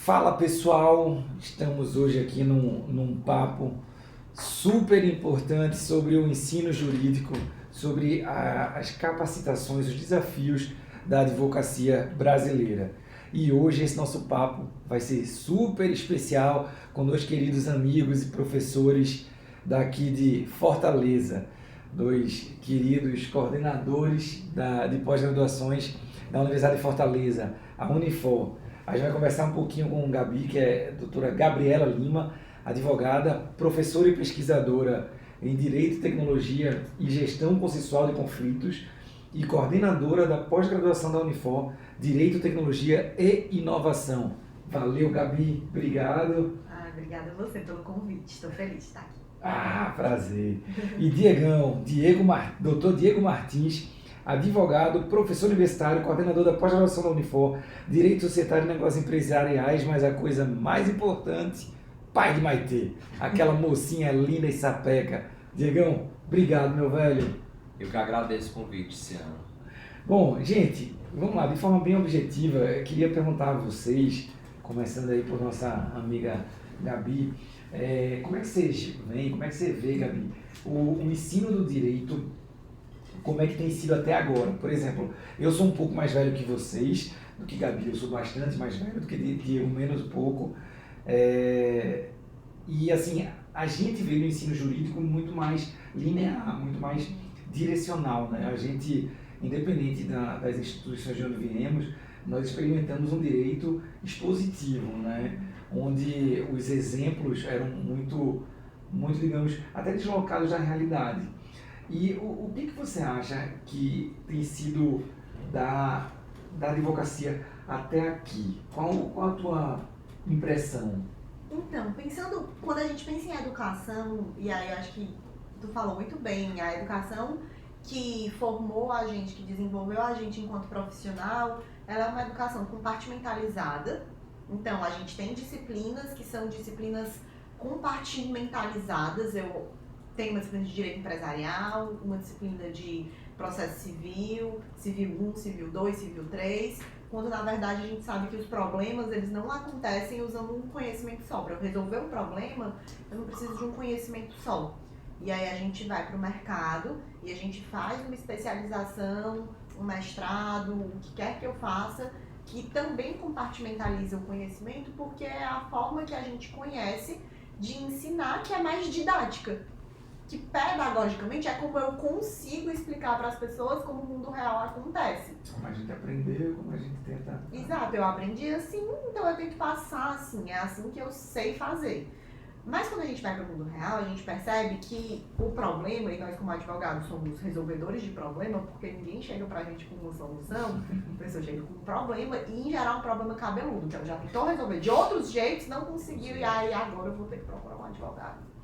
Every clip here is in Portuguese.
Fala pessoal, estamos hoje aqui num papo super importante sobre o ensino jurídico, sobre as capacitações, os desafios da advocacia brasileira. E hoje esse nosso papo vai ser super especial com dois queridos amigos e professores daqui de Fortaleza, dois queridos coordenadores de pós-graduações da Universidade de Fortaleza, a Unifor. A gente vai conversar um pouquinho com a Gabi, que é a doutora Gabriela Lima, advogada, professora e pesquisadora em Direito, Tecnologia e Gestão Consensual de Conflitos e coordenadora da pós-graduação da Unifor, Direito, Tecnologia e Inovação. Valeu, Gabi. Obrigado. Obrigada a você pelo convite. Estou feliz de estar aqui. Prazer. E doutor Diego Martins, advogado, professor universitário, coordenador da pós-graduação da Unifor, Direito Societário e Negócios Empresariais, mas a coisa mais importante, pai de Maitê, aquela mocinha linda e sapeca. Diegão, obrigado, meu velho. Eu que agradeço o convite, Ciano. Bom, gente, vamos lá, de forma bem objetiva, eu queria perguntar a vocês, começando aí por nossa amiga Gabi, como é que vocês veem, como é que você vê, Gabi, o ensino do direito, como é que tem sido até agora? Por exemplo, eu sou um pouco mais velho que vocês, do que Gabi, eu sou bastante mais velho do que Diego, menos pouco. E assim, a gente vê no ensino jurídico muito mais linear, muito mais direcional, né? A gente, independente das instituições de onde viemos, nós experimentamos um direito expositivo, né? Onde os exemplos eram muito, digamos, até deslocados da realidade. E o que você acha que tem sido da advocacia até aqui? Qual a tua impressão? Então, quando a gente pensa em educação, e aí eu acho que tu falou muito bem, a educação que formou a gente, que desenvolveu a gente enquanto profissional, ela é uma educação compartimentalizada. Então, a gente tem disciplinas que são disciplinas compartimentalizadas. Eu tenho uma disciplina de direito empresarial, uma disciplina de processo civil, civil 1, civil 2, civil 3, quando na verdade a gente sabe que os problemas eles não acontecem usando um conhecimento só. Para eu resolver um problema, eu não preciso de um conhecimento só. E aí a gente vai para o mercado e a gente faz uma especialização, um mestrado, o que quer que eu faça, que também compartimentaliza o conhecimento, porque é a forma que a gente conhece de ensinar que é mais didática. Que pedagogicamente é como eu consigo explicar para as pessoas como o mundo real acontece. Como a gente aprendeu, como a gente tenta... Exato, eu aprendi assim, então eu tenho que passar assim, é assim que eu sei fazer. Mas quando a gente vai para o mundo real, a gente percebe que o problema, e nós como advogados somos resolvedores de problema, porque ninguém chega pra gente com uma solução, a pessoa chega com um problema, e em geral um problema cabeludo, que ela já tentou resolver de outros jeitos, não conseguiu, e aí agora eu vou ter que procurar um advogado.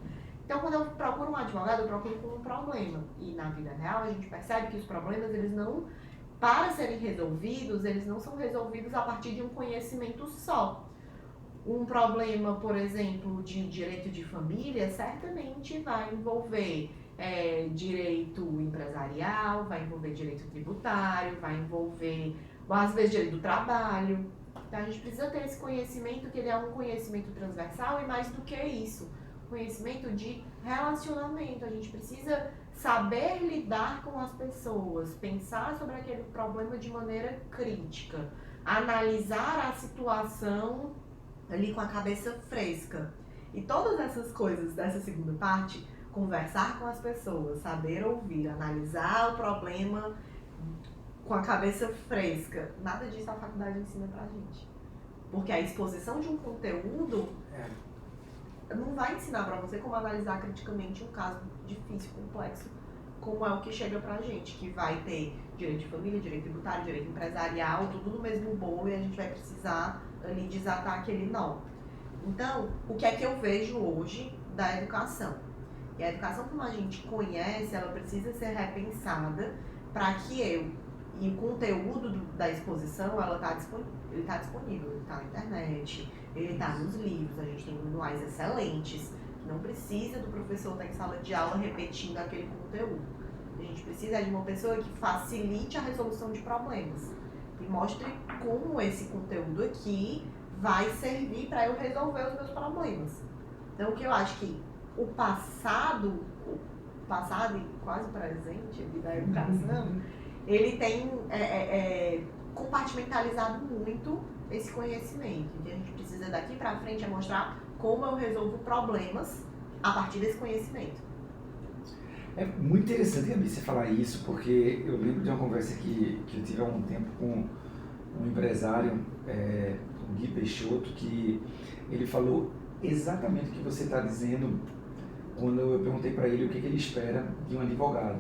Então, quando eu procuro um advogado, eu procuro com um problema. E na vida real, a gente percebe que os problemas, eles não, para serem resolvidos, eles não são resolvidos a partir de um conhecimento só. Um problema, por exemplo, de direito de família, certamente vai envolver direito empresarial, vai envolver direito tributário, vai envolver, às vezes, direito do trabalho. Então, a gente precisa ter esse conhecimento, que ele é um conhecimento transversal, e mais do que isso, conhecimento de relacionamento. A gente precisa saber lidar com as pessoas, pensar sobre aquele problema de maneira crítica, analisar a situação ali com a cabeça fresca. E todas essas coisas dessa segunda parte, conversar com as pessoas, saber ouvir, analisar o problema com a cabeça fresca, nada disso a faculdade ensina pra gente. Porque a exposição de um conteúdo não vai ensinar pra você como analisar criticamente um caso difícil, complexo, como é o que chega pra gente, que vai ter direito de família, direito tributário, direito empresarial, tudo no mesmo bolo, e a gente vai precisar ali desatar aquele nó. Então, o que é que eu vejo hoje da educação? E a educação, como a gente conhece, ela precisa ser repensada para que e o conteúdo da exposição, ele está disponível, ele está na internet, ele está nos livros, a gente tem manuais excelentes, não precisa do professor estar em sala de aula repetindo aquele conteúdo. A gente precisa de uma pessoa que facilite a resolução de problemas e mostre como esse conteúdo aqui vai servir para eu resolver os meus problemas. Então, o que eu acho que o passado e quase o presente da educação, ele tem compartimentalizado muito esse conhecimento. O que a gente precisa daqui para frente é mostrar como eu resolvo problemas a partir desse conhecimento. É muito interessante, Gabi, você falar isso, porque eu lembro de uma conversa que eu tive há um tempo com um empresário, o Gui Peixoto, que ele falou exatamente o que você está dizendo quando eu perguntei para ele o que ele espera de um advogado.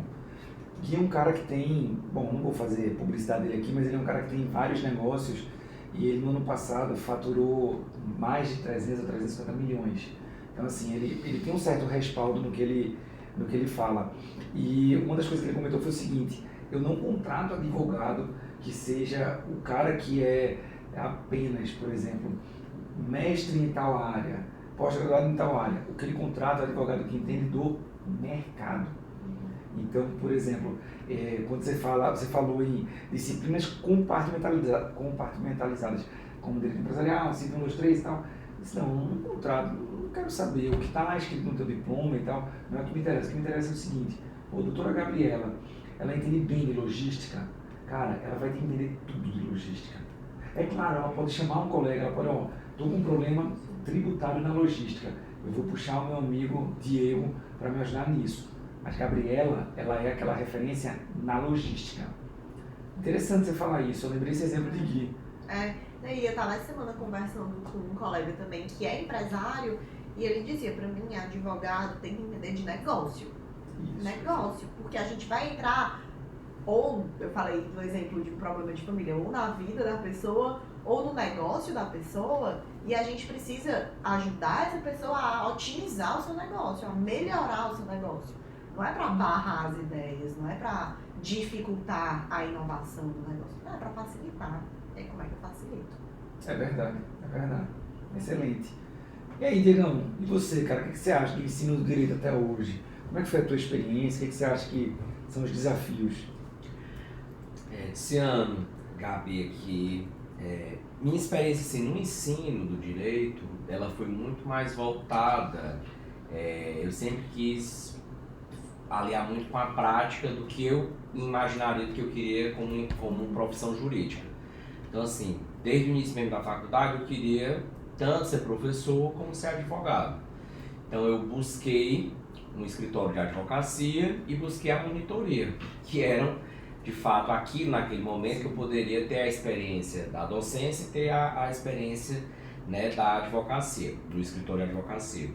Gui é um cara que tem, bom, não vou fazer publicidade dele aqui, mas ele é um cara que tem vários negócios e ele no ano passado faturou mais de 300 a 350 milhões. Então assim, ele tem um certo respaldo no que ele fala. E uma das coisas que ele comentou foi o seguinte: eu não contrato advogado que seja o cara que é apenas, por exemplo, mestre em tal área, pós-graduado em tal área. O que ele contrata é advogado que entende do mercado. Então, por exemplo, quando você falou em disciplinas compartimentalizadas, como direito empresarial, 5, 1, 2, 3 e tal, eu disse, não contrato, não quero saber o que está lá escrito no teu diploma e tal, não é o que me interessa. O que me interessa é o seguinte: a doutora Gabriela, ela entende bem de logística, cara, ela vai entender tudo de logística. É claro, ela pode chamar um colega, ela pode, estou com um problema tributário na logística, eu vou puxar o meu amigo Diego para me ajudar nisso. Mas Gabriela, ela é aquela referência na logística. Interessante você falar isso, eu lembrei esse exemplo de Gui. E eu estava essa semana conversando com um colega também que é empresário e ele dizia para mim, advogado tem que entender de negócio. Isso. Negócio, porque a gente vai entrar, ou eu falei do exemplo de um problema de família, ou na vida da pessoa, ou no negócio da pessoa, e a gente precisa ajudar essa pessoa a otimizar o seu negócio, a melhorar o seu negócio. Não é para barrar as ideias, não é para dificultar a inovação do negócio, não, é para facilitar. É como é que eu facilito. É verdade. Excelente. E aí, Diegão, e você, cara, o que você acha do ensino do direito até hoje? Como é que foi a tua experiência? O que você acha que são os desafios? Esse ano, Gabi, aqui, minha experiência assim, no ensino do direito, ela foi muito mais voltada, eu sempre quis aliar muito com a prática do que eu imaginaria, do que eu queria como profissão jurídica. Então assim, desde o início mesmo da faculdade eu queria tanto ser professor como ser advogado. Então eu busquei um escritório de advocacia e busquei a monitoria, que eram de fato aquilo naquele momento que eu poderia ter a experiência da docência e ter a experiência, né, da advocacia, do escritório de advocacia.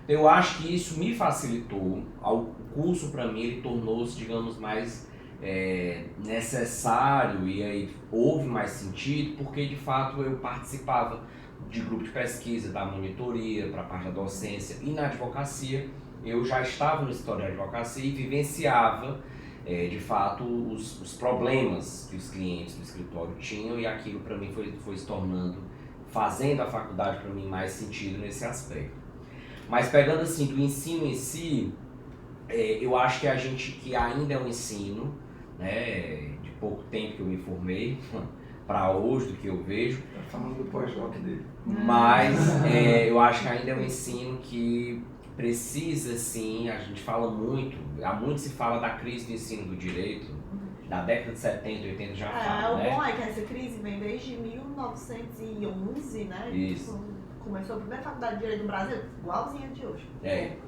Então, eu acho que isso me facilitou, o curso para mim ele tornou-se, digamos, mais necessário e aí houve mais sentido porque de fato eu participava de grupo de pesquisa, da monitoria para a parte da docência e na advocacia eu já estava no escritório de advocacia e vivenciava de fato os problemas que os clientes do escritório tinham e aquilo para mim foi se tornando, fazendo a faculdade para mim mais sentido nesse aspecto. Mas pegando assim do ensino em si, eu acho que a gente que ainda é um ensino, né, de pouco tempo que eu me formei, para hoje do que eu vejo. Tá falando do pós-doc dele. Mas eu acho que ainda é um ensino que precisa sim, a gente fala muito, há muito se fala da crise do ensino do direito, da década de 70, 80 já fala, né? O bom é que essa crise vem desde 1911, né? Isso. Começou a primeira faculdade de Direito do Brasil, igualzinha de hoje.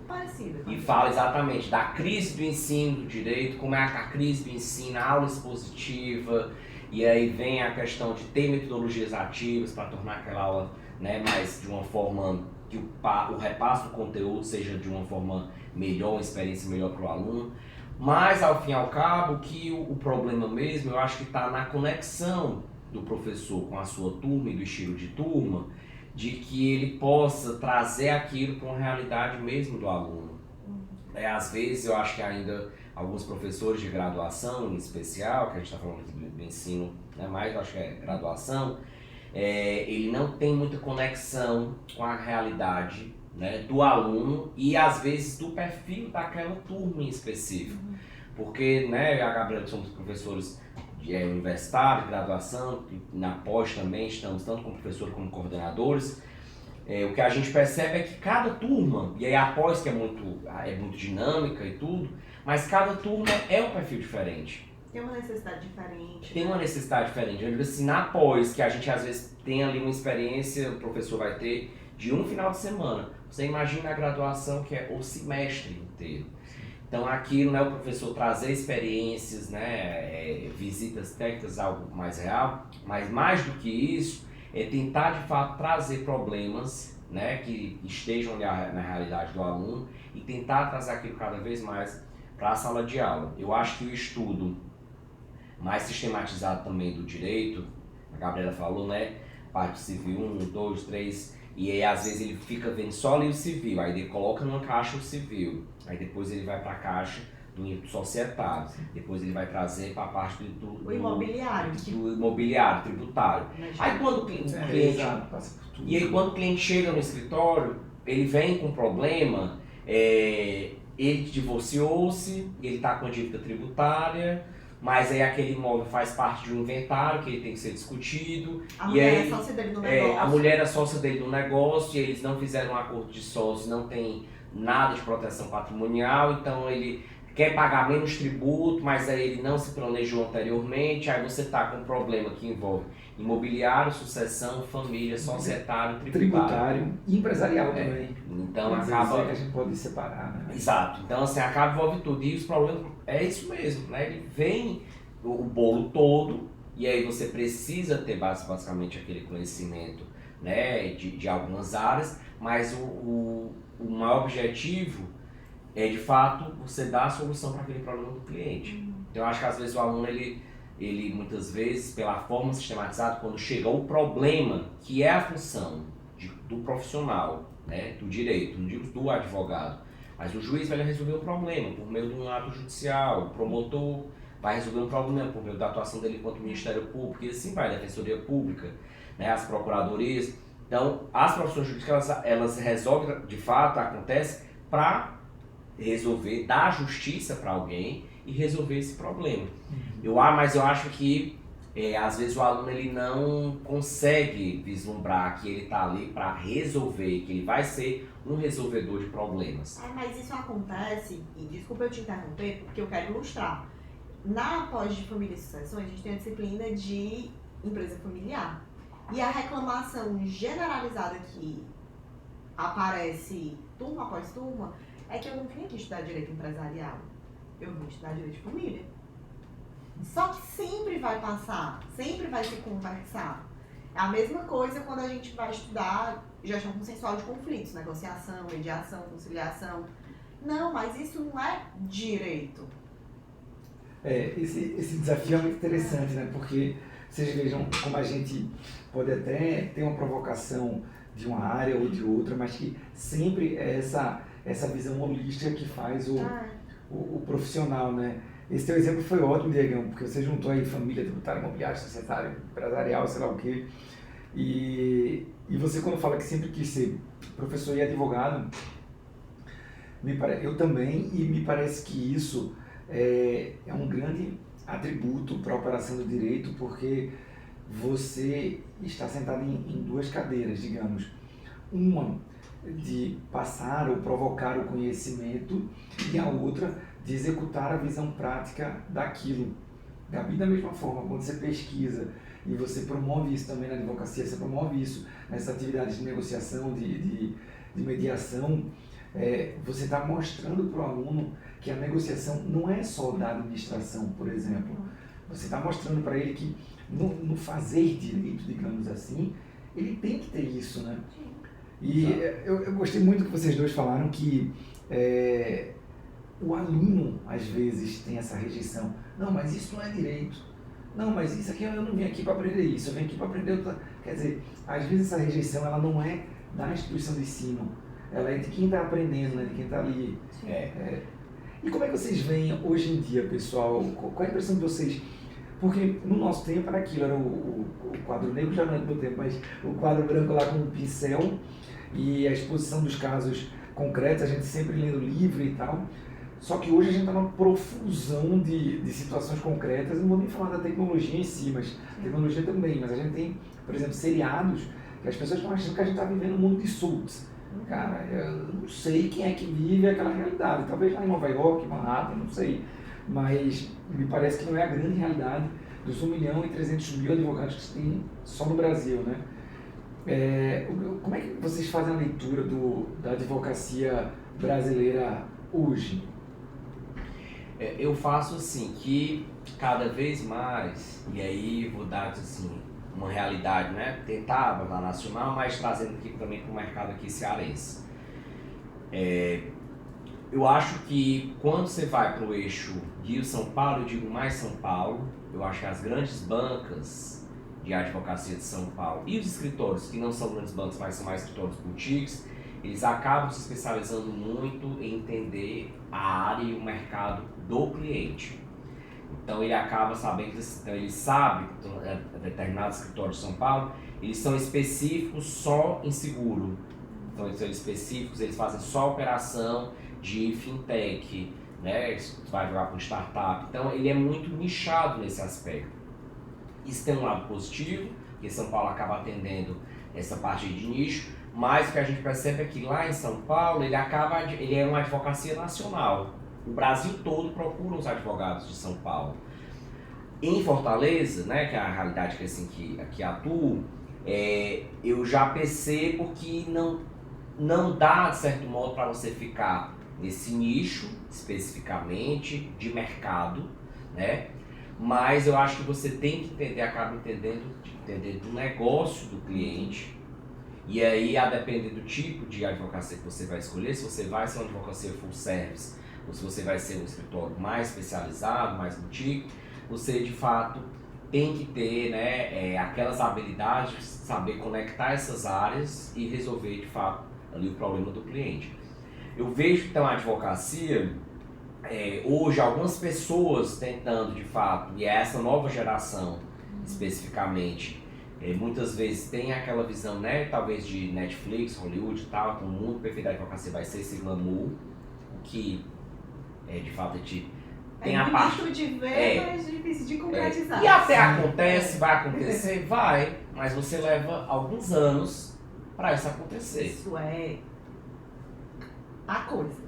Parecida. E fala exatamente da crise do ensino do direito, como é a crise do ensino, a aula expositiva, e aí vem a questão de ter metodologias ativas para tornar aquela aula, né, mais de uma forma que o repasso do conteúdo seja de uma forma melhor, uma experiência melhor para o aluno. Mas, ao fim e ao cabo, que o problema mesmo, eu acho que está na conexão do professor com a sua turma e do estilo de turma, de que ele possa trazer aquilo para uma realidade mesmo do aluno. Às vezes eu acho que ainda alguns professores de graduação em especial, que a gente está falando aqui do ensino, né, mais eu acho que é graduação, ele não tem muita conexão com a realidade, né, do aluno e às vezes do perfil daquela turma em específico. Porque, né, a Gabriela, somos professores universitário, de graduação, na pós também estamos tanto como professores como coordenadores. O que a gente percebe é que cada turma, e aí a pós que é muito dinâmica e tudo, mas cada turma é um perfil diferente. Tem uma necessidade diferente. Tem uma necessidade diferente. Eu digo assim, na pós, que a gente às vezes tem ali uma experiência, o professor vai ter de um final de semana. Você imagina a graduação que é o semestre inteiro. Então aquilo, né, o professor trazer experiências, né, visitas técnicas, algo mais real, mas mais do que isso, é tentar de fato trazer problemas, né, que estejam na realidade do aluno e tentar trazer aquilo cada vez mais para a sala de aula. Eu acho que o estudo mais sistematizado também do direito, a Gabriela falou, né, parte civil 1, 2, 3, e aí às vezes ele fica vendo só ali o civil, aí ele coloca numa caixa o civil, aí depois ele vai para a caixa do societário, depois ele vai trazer para a parte do imobiliário. Do imobiliário, tributário. Aí quando o cliente, e aí quando o cliente chega no escritório, ele vem com um problema, ele divorciou-se, ele está com a dívida tributária, mas aí aquele imóvel faz parte de um inventário que ele tem que ser discutido. A mulher é sócia dele no negócio. A mulher é sócia dele no negócio e eles não fizeram um acordo de sócios, não tem nada de proteção patrimonial, então ele quer pagar menos tributo, mas aí ele não se planejou anteriormente, aí você está com um problema que envolve imobiliário, sucessão, família, societário, tributário e empresarial também. Então acaba que a gente pode separar, né? Exato. Então assim, acaba envolve tudo. E os problemas é isso mesmo, né? Ele vem o bolo todo e aí você precisa ter basicamente aquele conhecimento, né, de algumas áreas, mas o maior objetivo é de fato você dar a solução para aquele problema do cliente. Então eu acho que às vezes o aluno ele muitas vezes, pela forma sistematizada, quando chega o problema, que é a função do profissional, né, do direito, não digo do advogado, mas o juiz vai resolver um problema por meio de um ato judicial, o promotor vai resolver um problema por meio da atuação dele enquanto Ministério Público, e assim vai, a Defensoria Pública, né, as procuradorias. Então, as profissões jurídicas, elas resolvem, de fato, acontece para resolver, dar justiça para alguém e resolver esse problema. Mas eu acho que às vezes o aluno ele não consegue vislumbrar que ele está ali para resolver, que ele vai ser um resolvedor de problemas. Mas isso acontece, e desculpa eu te interromper, porque eu quero ilustrar. Na pós de família e sucessões, a gente tem a disciplina de empresa familiar. E a reclamação generalizada que aparece turma após turma é que eu não vim aqui estudar direito empresarial, eu vim estudar direito de família. Só que sempre vai passar, sempre vai se conversar. É a mesma coisa quando a gente vai estudar gestão consensual de conflitos, negociação, mediação, conciliação. Não, mas isso não é direito. Esse desafio é muito interessante, né? Porque vocês vejam como a gente pode até ter uma provocação de uma área ou de outra, mas que sempre é essa visão holística que faz o profissional, né? Esse teu exemplo foi ótimo, Diegão, porque você juntou aí família, tributário, imobiliário, societário, empresarial, sei lá o quê. E você quando fala que sempre quis ser professor e advogado, eu também, e me parece que isso é um grande atributo para a operação do direito, porque você está sentado em duas cadeiras, digamos. Uma de passar ou provocar o conhecimento e a outra de executar a visão prática daquilo. Gabi, da mesma forma, quando você pesquisa e você promove isso também na advocacia, você promove isso nessas atividades de negociação, de mediação, você está mostrando para o aluno que a negociação não é só da administração, por exemplo. Você está mostrando para ele que no fazer direito, digamos assim, ele tem que ter isso, né? E eu gostei muito que vocês dois falaram que o aluno, às vezes, tem essa rejeição. Não, mas isso não é direito. Não, mas isso aqui eu não vim aqui para aprender isso, eu vim aqui para aprender outra. Quer dizer, às vezes essa rejeição ela não é da instituição de ensino, ela é de quem está aprendendo, né? De quem está ali. E como é que vocês veem hoje em dia, pessoal? Qual é a impressão de vocês? Porque no nosso tempo era aquilo, era o quadro negro, já não é do meu tempo, mas o quadro branco lá com o pincel e a exposição dos casos concretos, a gente sempre lendo livro e tal. Só que hoje a gente está numa profusão de situações concretas, não vou nem falar da tecnologia em si, mas tecnologia também, mas a gente tem, por exemplo, seriados que as pessoas estão achando que a gente está vivendo um mundo de Suits. Cara, eu não sei quem é que vive aquela realidade, talvez lá em Nova York, Manhattan, não sei, mas me parece que não é a grande realidade dos 1.300.000 advogados que se tem só no Brasil, né? Como é que vocês fazem a leitura da advocacia brasileira hoje? Eu faço assim, que cada vez mais, e aí vou dar assim, uma realidade, né? Tentar lá nacional, mas trazendo aqui também para o mercado aqui cearense. Eu acho que quando você vai para o eixo Rio-São Paulo, eu digo mais São Paulo, eu acho que as grandes bancas de advocacia de São Paulo e os escritórios, que não são grandes bancos, mas são mais escritórios boutiques, eles acabam se especializando muito em entender a área e o mercado do cliente. Então ele acaba sabendo, então ele sabe, determinados escritórios de São Paulo, eles são específicos só em seguro. Então eles são específicos, eles fazem só operação de fintech, né? Vai jogar com startup. Então ele é muito nichado nesse aspecto. Isso tem um lado positivo, porque São Paulo acaba atendendo essa parte de nicho, mas o que a gente percebe é que lá em São Paulo ele é uma advocacia nacional. O Brasil todo procura os advogados de São Paulo. Em Fortaleza, né, que é a realidade que, assim, que atuo, eu já percebo que não dá, de certo modo, para você ficar nesse nicho, especificamente, de mercado, né? Mas eu acho que você tem que entender do negócio do cliente. E aí, a depender do tipo de advocacia que você vai escolher, se você vai ser uma advocacia full service, ou se você vai ser um escritório mais especializado, mais boutique, você de fato tem que ter, né, aquelas habilidades de saber conectar essas áreas e resolver de fato ali o problema do cliente. Eu vejo então a advocacia, hoje algumas pessoas tentando de fato, e essa nova geração especificamente, muitas vezes tem aquela visão, né, talvez de Netflix, Hollywood e tal, que o mundo perfeito da advocacia vai ser esse glamour, que de fato tem a parte... bonito de ver, mas difícil de concretizar. E até acontece, vai acontecer, vai, mas você leva alguns anos para isso acontecer. Isso é a coisa.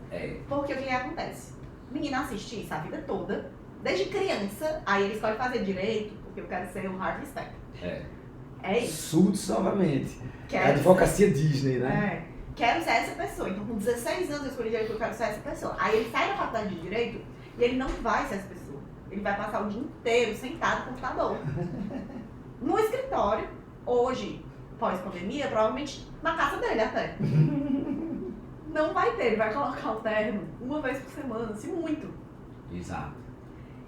Porque o que acontece? O menino assiste isso a vida toda, desde criança, aí ele escolhe fazer direito, porque eu quero ser o Harvey Step. É isso. Suits novamente. A advocacia Disney, né? Quero ser essa pessoa. Então, com 16 anos eu escolhi direito, eu quero ser essa pessoa. Aí ele sai da faculdade de direito e ele não vai ser essa pessoa. Ele vai passar o dia inteiro sentado no computador. No escritório, hoje, pós-pandemia, provavelmente na casa dele até. Não vai ter, ele vai colocar o terno uma vez por semana, se muito. Exato.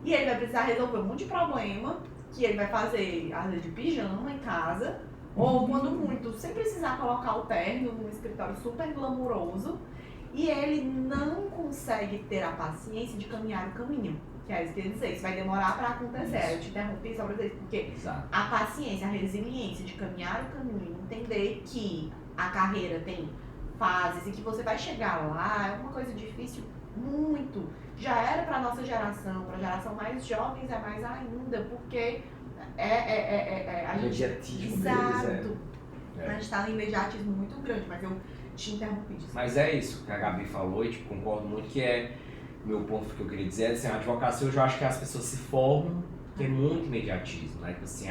E ele vai precisar resolver um monte de problema que ele vai fazer, às vezes, de pijama em casa, ou quando muito, sem precisar colocar o terno num escritório super glamuroso, e ele não consegue ter a paciência de caminhar o caminho. Que é isso que eu ia dizer, isso vai demorar para acontecer. Isso. Eu te interrompi só para dizer isso, porque a paciência, a resiliência de caminhar o caminho, entender que a carreira tem fases e que você vai chegar lá, é uma coisa difícil muito. Já era para nossa geração, para a geração mais jovens é mais ainda, porque a gente... Imediatismo Exato. deles, A gente está num imediatismo muito grande, mas eu te interrompi. Mas é isso que a Gabi falou e concordo muito, que é meu ponto que eu queria dizer, assim, a advocacia hoje eu acho que as pessoas se formam, que é muito imediatismo, né? Que assim,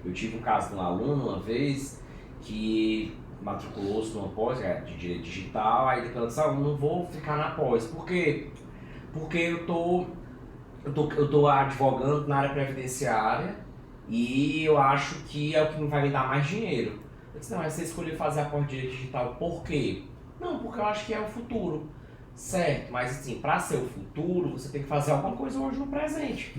eu tive um caso de um aluno uma vez que matriculou-se numa pós de direito digital, aí depois ela disse, eu não vou ficar na pós, por quê? Porque eu tô advogando na área previdenciária e eu acho que é o que vai me dar mais dinheiro. Eu disse, não, mas você escolheu fazer a pós de direito digital, por quê? Não, porque eu acho que é o futuro. Certo, mas assim, para ser o futuro, você tem que fazer alguma coisa hoje no presente.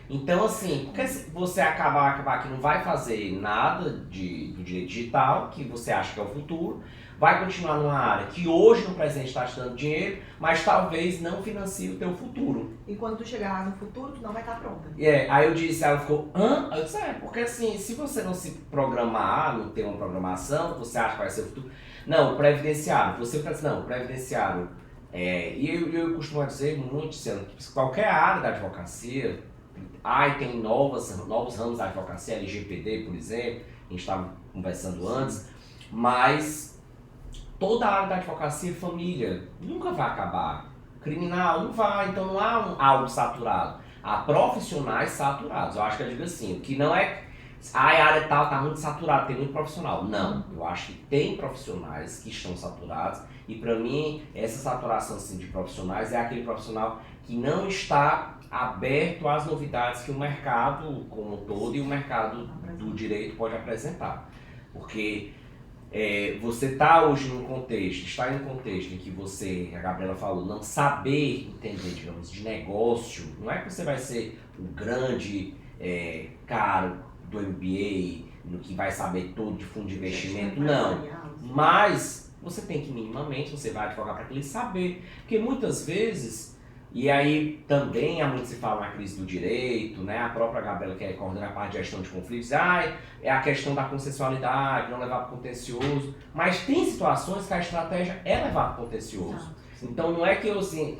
Então, assim, porque se você acabar que não vai fazer nada do direito digital, que você acha que é o futuro, vai continuar numa área que hoje no presente está te dando dinheiro, mas talvez não financie o teu futuro. E quando tu chegar lá no futuro, tu não vai estar pronta. Aí eu disse, ela ficou, hã? Eu disse, porque assim, se você não se programar, não ter uma programação, você acha que vai ser o futuro. Não, o previdenciário, você pensa, não, o previdenciário E eu costumo dizer muito, Luciano, que qualquer área da advocacia, tem novos ramos da advocacia, LGPD, por exemplo, a gente estava conversando antes, mas toda a área da advocacia é família, nunca vai acabar. Criminal não vai, então não há algo saturado. Há profissionais saturados. Eu acho que eu digo assim, o que não é a área tal está muito saturada, tem muito profissional. Não, eu acho que tem profissionais que estão saturados e para mim essa saturação assim, de profissionais é aquele profissional que não está aberto às novidades que o mercado como um todo e o mercado do direito pode apresentar. Porque você está hoje num contexto, está em um contexto em que você, a Gabriela falou, não saber entender, digamos, de negócio, não é que você vai ser o grande cara do MBA, no que vai saber tudo de fundo de investimento, não. Mas você tem que minimamente, você vai advogar para aquele saber, porque muitas vezes, e aí também há muito se fala na crise do direito, né? A própria Gabriela que coordena a parte de gestão de conflitos, é a questão da consensualidade, não levar para o contencioso, mas tem situações que a estratégia é levar para o contencioso. Então não é que eu disse,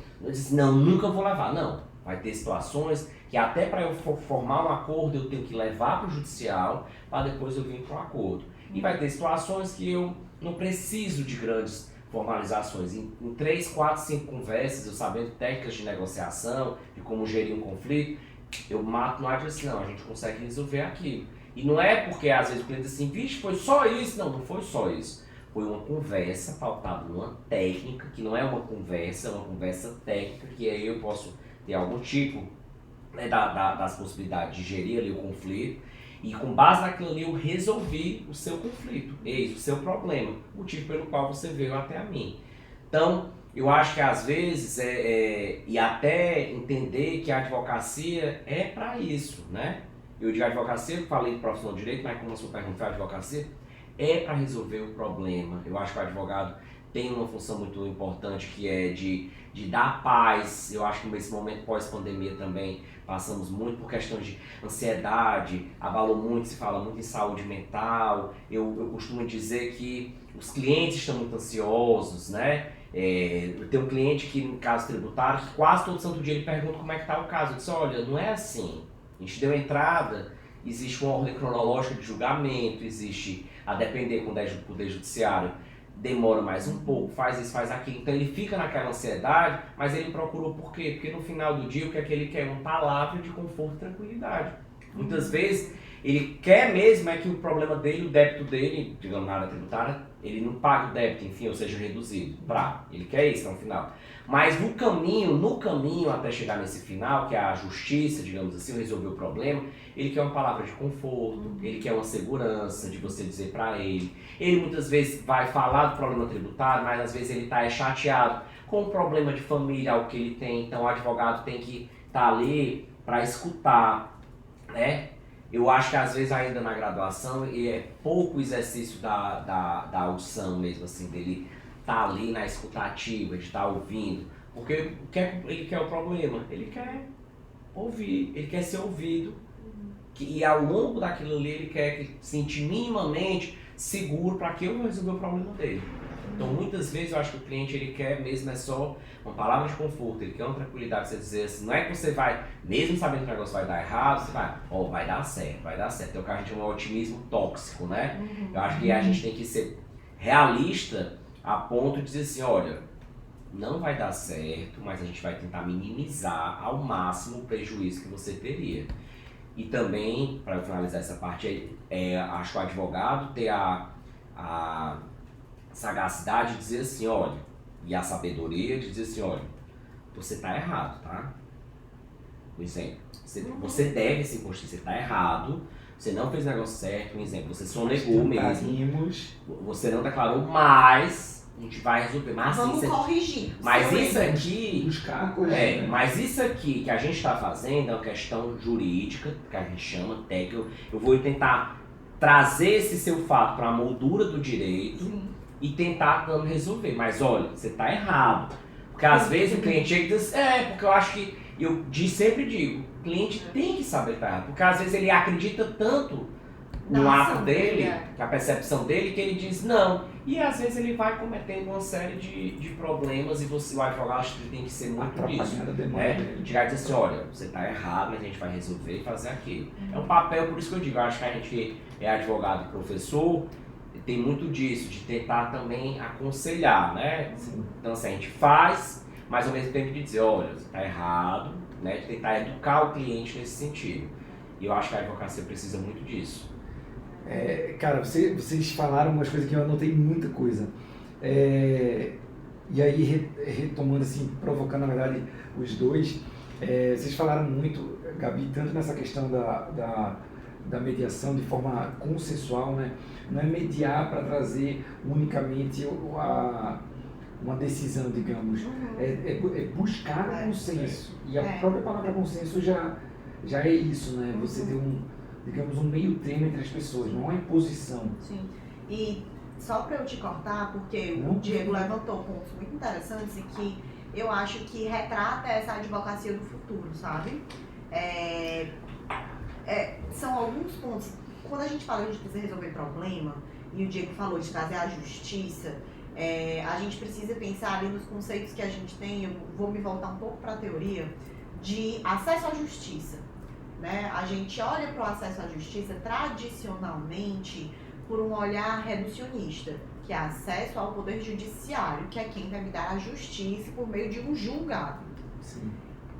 não, nunca vou levar, não. Vai ter situações que até para eu formar um acordo eu tenho que levar para o judicial para depois eu vir para um acordo. E vai ter situações que eu não preciso de grandes formalizações. Em 3, 4, 5 conversas, eu sabendo técnicas de negociação, de como gerir um conflito, eu mato no ar e digo assim, não, a gente consegue resolver aquilo. E não é porque às vezes o cliente diz assim, vixe, foi só isso. Não, não foi só isso. Foi uma conversa pautada numa técnica, que não é uma conversa, é uma conversa técnica, que aí eu posso ter algum tipo das possibilidades de gerir ali o conflito e com base naquilo ali eu resolvi o seu conflito, eis o seu problema, o motivo pelo qual você veio até a mim. Então, eu acho que às vezes, e até entender que a advocacia é para isso, né? Eu digo advocacia, eu falei de profissional de direito, mas como a sua pergunta foi advocacia, é para resolver o problema. Eu acho que o advogado tem uma função muito importante que é de dar paz. Eu acho que nesse momento pós-pandemia também passamos muito por questões de ansiedade, abalou muito, se fala muito em saúde mental. Eu costumo dizer que os clientes estão muito ansiosos, né? Eu tenho um cliente que, no caso tributário, que quase todo santo dia ele pergunta como é que está o caso. Eu disse, olha, não é assim. A gente deu entrada, existe uma ordem cronológica de julgamento, existe, a depender com o Poder Judiciário, demora mais um pouco, faz isso, faz aquilo. Então ele fica naquela ansiedade, mas ele procurou por quê? Porque no final do dia o que é que ele quer? Uma palavra de conforto e tranquilidade. Muitas vezes ele quer mesmo é que o problema dele, o débito dele, digamos na área tributária, ele não pague o débito, enfim, ou seja, reduzido. Ele quer isso no final. Mas no caminho até chegar nesse final, que é a justiça, digamos assim, resolver o problema, ele quer uma palavra de conforto, ele quer uma segurança de você dizer para ele. Ele muitas vezes vai falar do problema tributário, mas às vezes ele está chateado com o problema de família, algo que ele tem. Então o advogado tem que estar ali para escutar, né? Eu acho que às vezes ainda na graduação é pouco exercício da audição mesmo, assim, dele estar ali na escutativa, de estar ouvindo. Porque ele quer o problema, ele quer ouvir, ele quer ser ouvido. E ao longo daquilo ali ele quer sentir minimamente seguro para que eu vou resolver o problema dele. Então muitas vezes eu acho que o cliente ele quer mesmo é só uma palavra de conforto, ele quer uma tranquilidade, você dizer assim, não é que você vai, mesmo sabendo que o negócio vai dar errado, você vai, vai dar certo, vai dar certo. É o que a gente chama de otimismo tóxico, né? Eu acho que a gente tem que ser realista a ponto de dizer assim, olha, não vai dar certo, mas a gente vai tentar minimizar ao máximo o prejuízo que você teria. E também, para finalizar essa parte, acho que o advogado ter a sagacidade de dizer assim, olha, e a sabedoria de dizer assim, olha, você está errado, tá? Por exemplo, você deve se postar, você está errado, você não fez o negócio certo, por exemplo, você sonegou mesmo, você não declarou, mas a gente vai resolver. Mas vamos corrigir. Mas isso aqui, mas isso aqui que a gente está fazendo é uma questão jurídica, que a gente chama técnica. Eu vou tentar trazer esse seu fato para a moldura do direito. Sim. E tentar resolver. Mas olha, você está errado. Porque às vezes o cliente chega e diz, porque eu acho que, sempre digo, o cliente tem que saber que está errado. Porque às vezes ele acredita tanto no Na ato ação dele, dele, que a percepção dele, que ele diz não. E às vezes ele vai cometendo uma série de problemas e você vai falar, acho que tem que ser muito disso. Atrapalhando a demanda Né? dele. Chegar e dizer assim, olha, você está errado, mas a gente vai resolver e fazer aquilo. É um papel, por isso que eu digo, eu acho que a gente que é advogado e professor, tem muito disso, de tentar também aconselhar, né? Então assim, a gente faz, mas ao mesmo tempo de dizer, olha, você está errado, né? De tentar educar o cliente nesse sentido. E eu acho que a advocacia precisa muito disso. Cara, vocês falaram umas coisas que eu anotei muita coisa. E aí, retomando assim, provocando na verdade os dois, vocês falaram muito, Gabi, tanto nessa questão da mediação de forma consensual, né? Não é mediar para trazer unicamente uma decisão, digamos. É buscar consenso. E a própria palavra consenso já é isso, né? Você ter digamos, um meio termo entre as pessoas, não é uma imposição. Sim. E só para eu te cortar, porque o Diego levantou pontos muito interessantes e que eu acho que retrata essa advocacia do futuro, sabe? São alguns pontos. Quando a gente fala de precisa resolver problema, e o Diego falou de trazer a justiça, a gente precisa pensar ali nos conceitos que a gente tem. Eu vou me voltar um pouco para a teoria de acesso à justiça. Né? A gente olha para o acesso à justiça tradicionalmente por um olhar reducionista, que é acesso ao poder judiciário, que é quem vai me dar a justiça por meio de um julgado. Sim.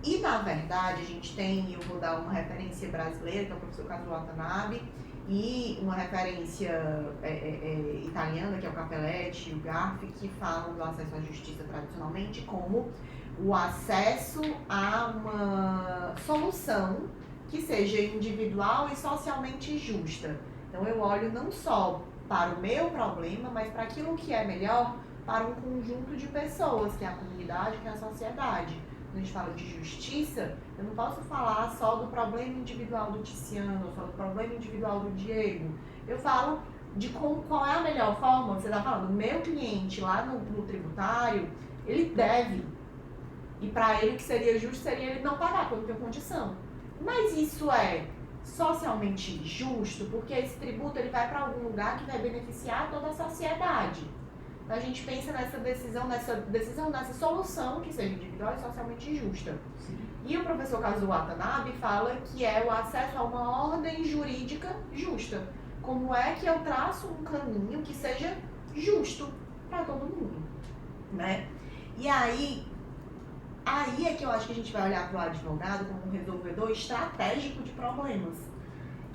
E, na verdade, a gente tem, eu vou dar uma referência brasileira, que é o professor Kazuo Watanabe, e uma referência italiana, que é o Capelletti e o Garfi, que falam do acesso à justiça tradicionalmente como o acesso a uma solução que seja individual e socialmente justa. Então eu olho não só para o meu problema, mas para aquilo que é melhor para um conjunto de pessoas, que é a comunidade, que é a sociedade. Quando a gente fala de justiça, eu não posso falar só do problema individual do Tiziano, só do problema individual do Diego. Eu falo de qual é a melhor forma. Você está falando, o meu cliente lá no tributário, ele deve. E para ele o que seria justo seria ele não pagar, porque eu não tenho condição. Mas isso é socialmente justo, porque esse tributo ele vai para algum lugar que vai beneficiar toda a sociedade. Então a gente pensa nessa decisão, nessa solução que seja individual e socialmente justa. Sim. E o professor Kazuo Watanabe fala que é o acesso a uma ordem jurídica justa. Como é que eu traço um caminho que seja justo para todo mundo, né? E aí é que eu acho que a gente vai olhar para o advogado como um resolvedor estratégico de problemas.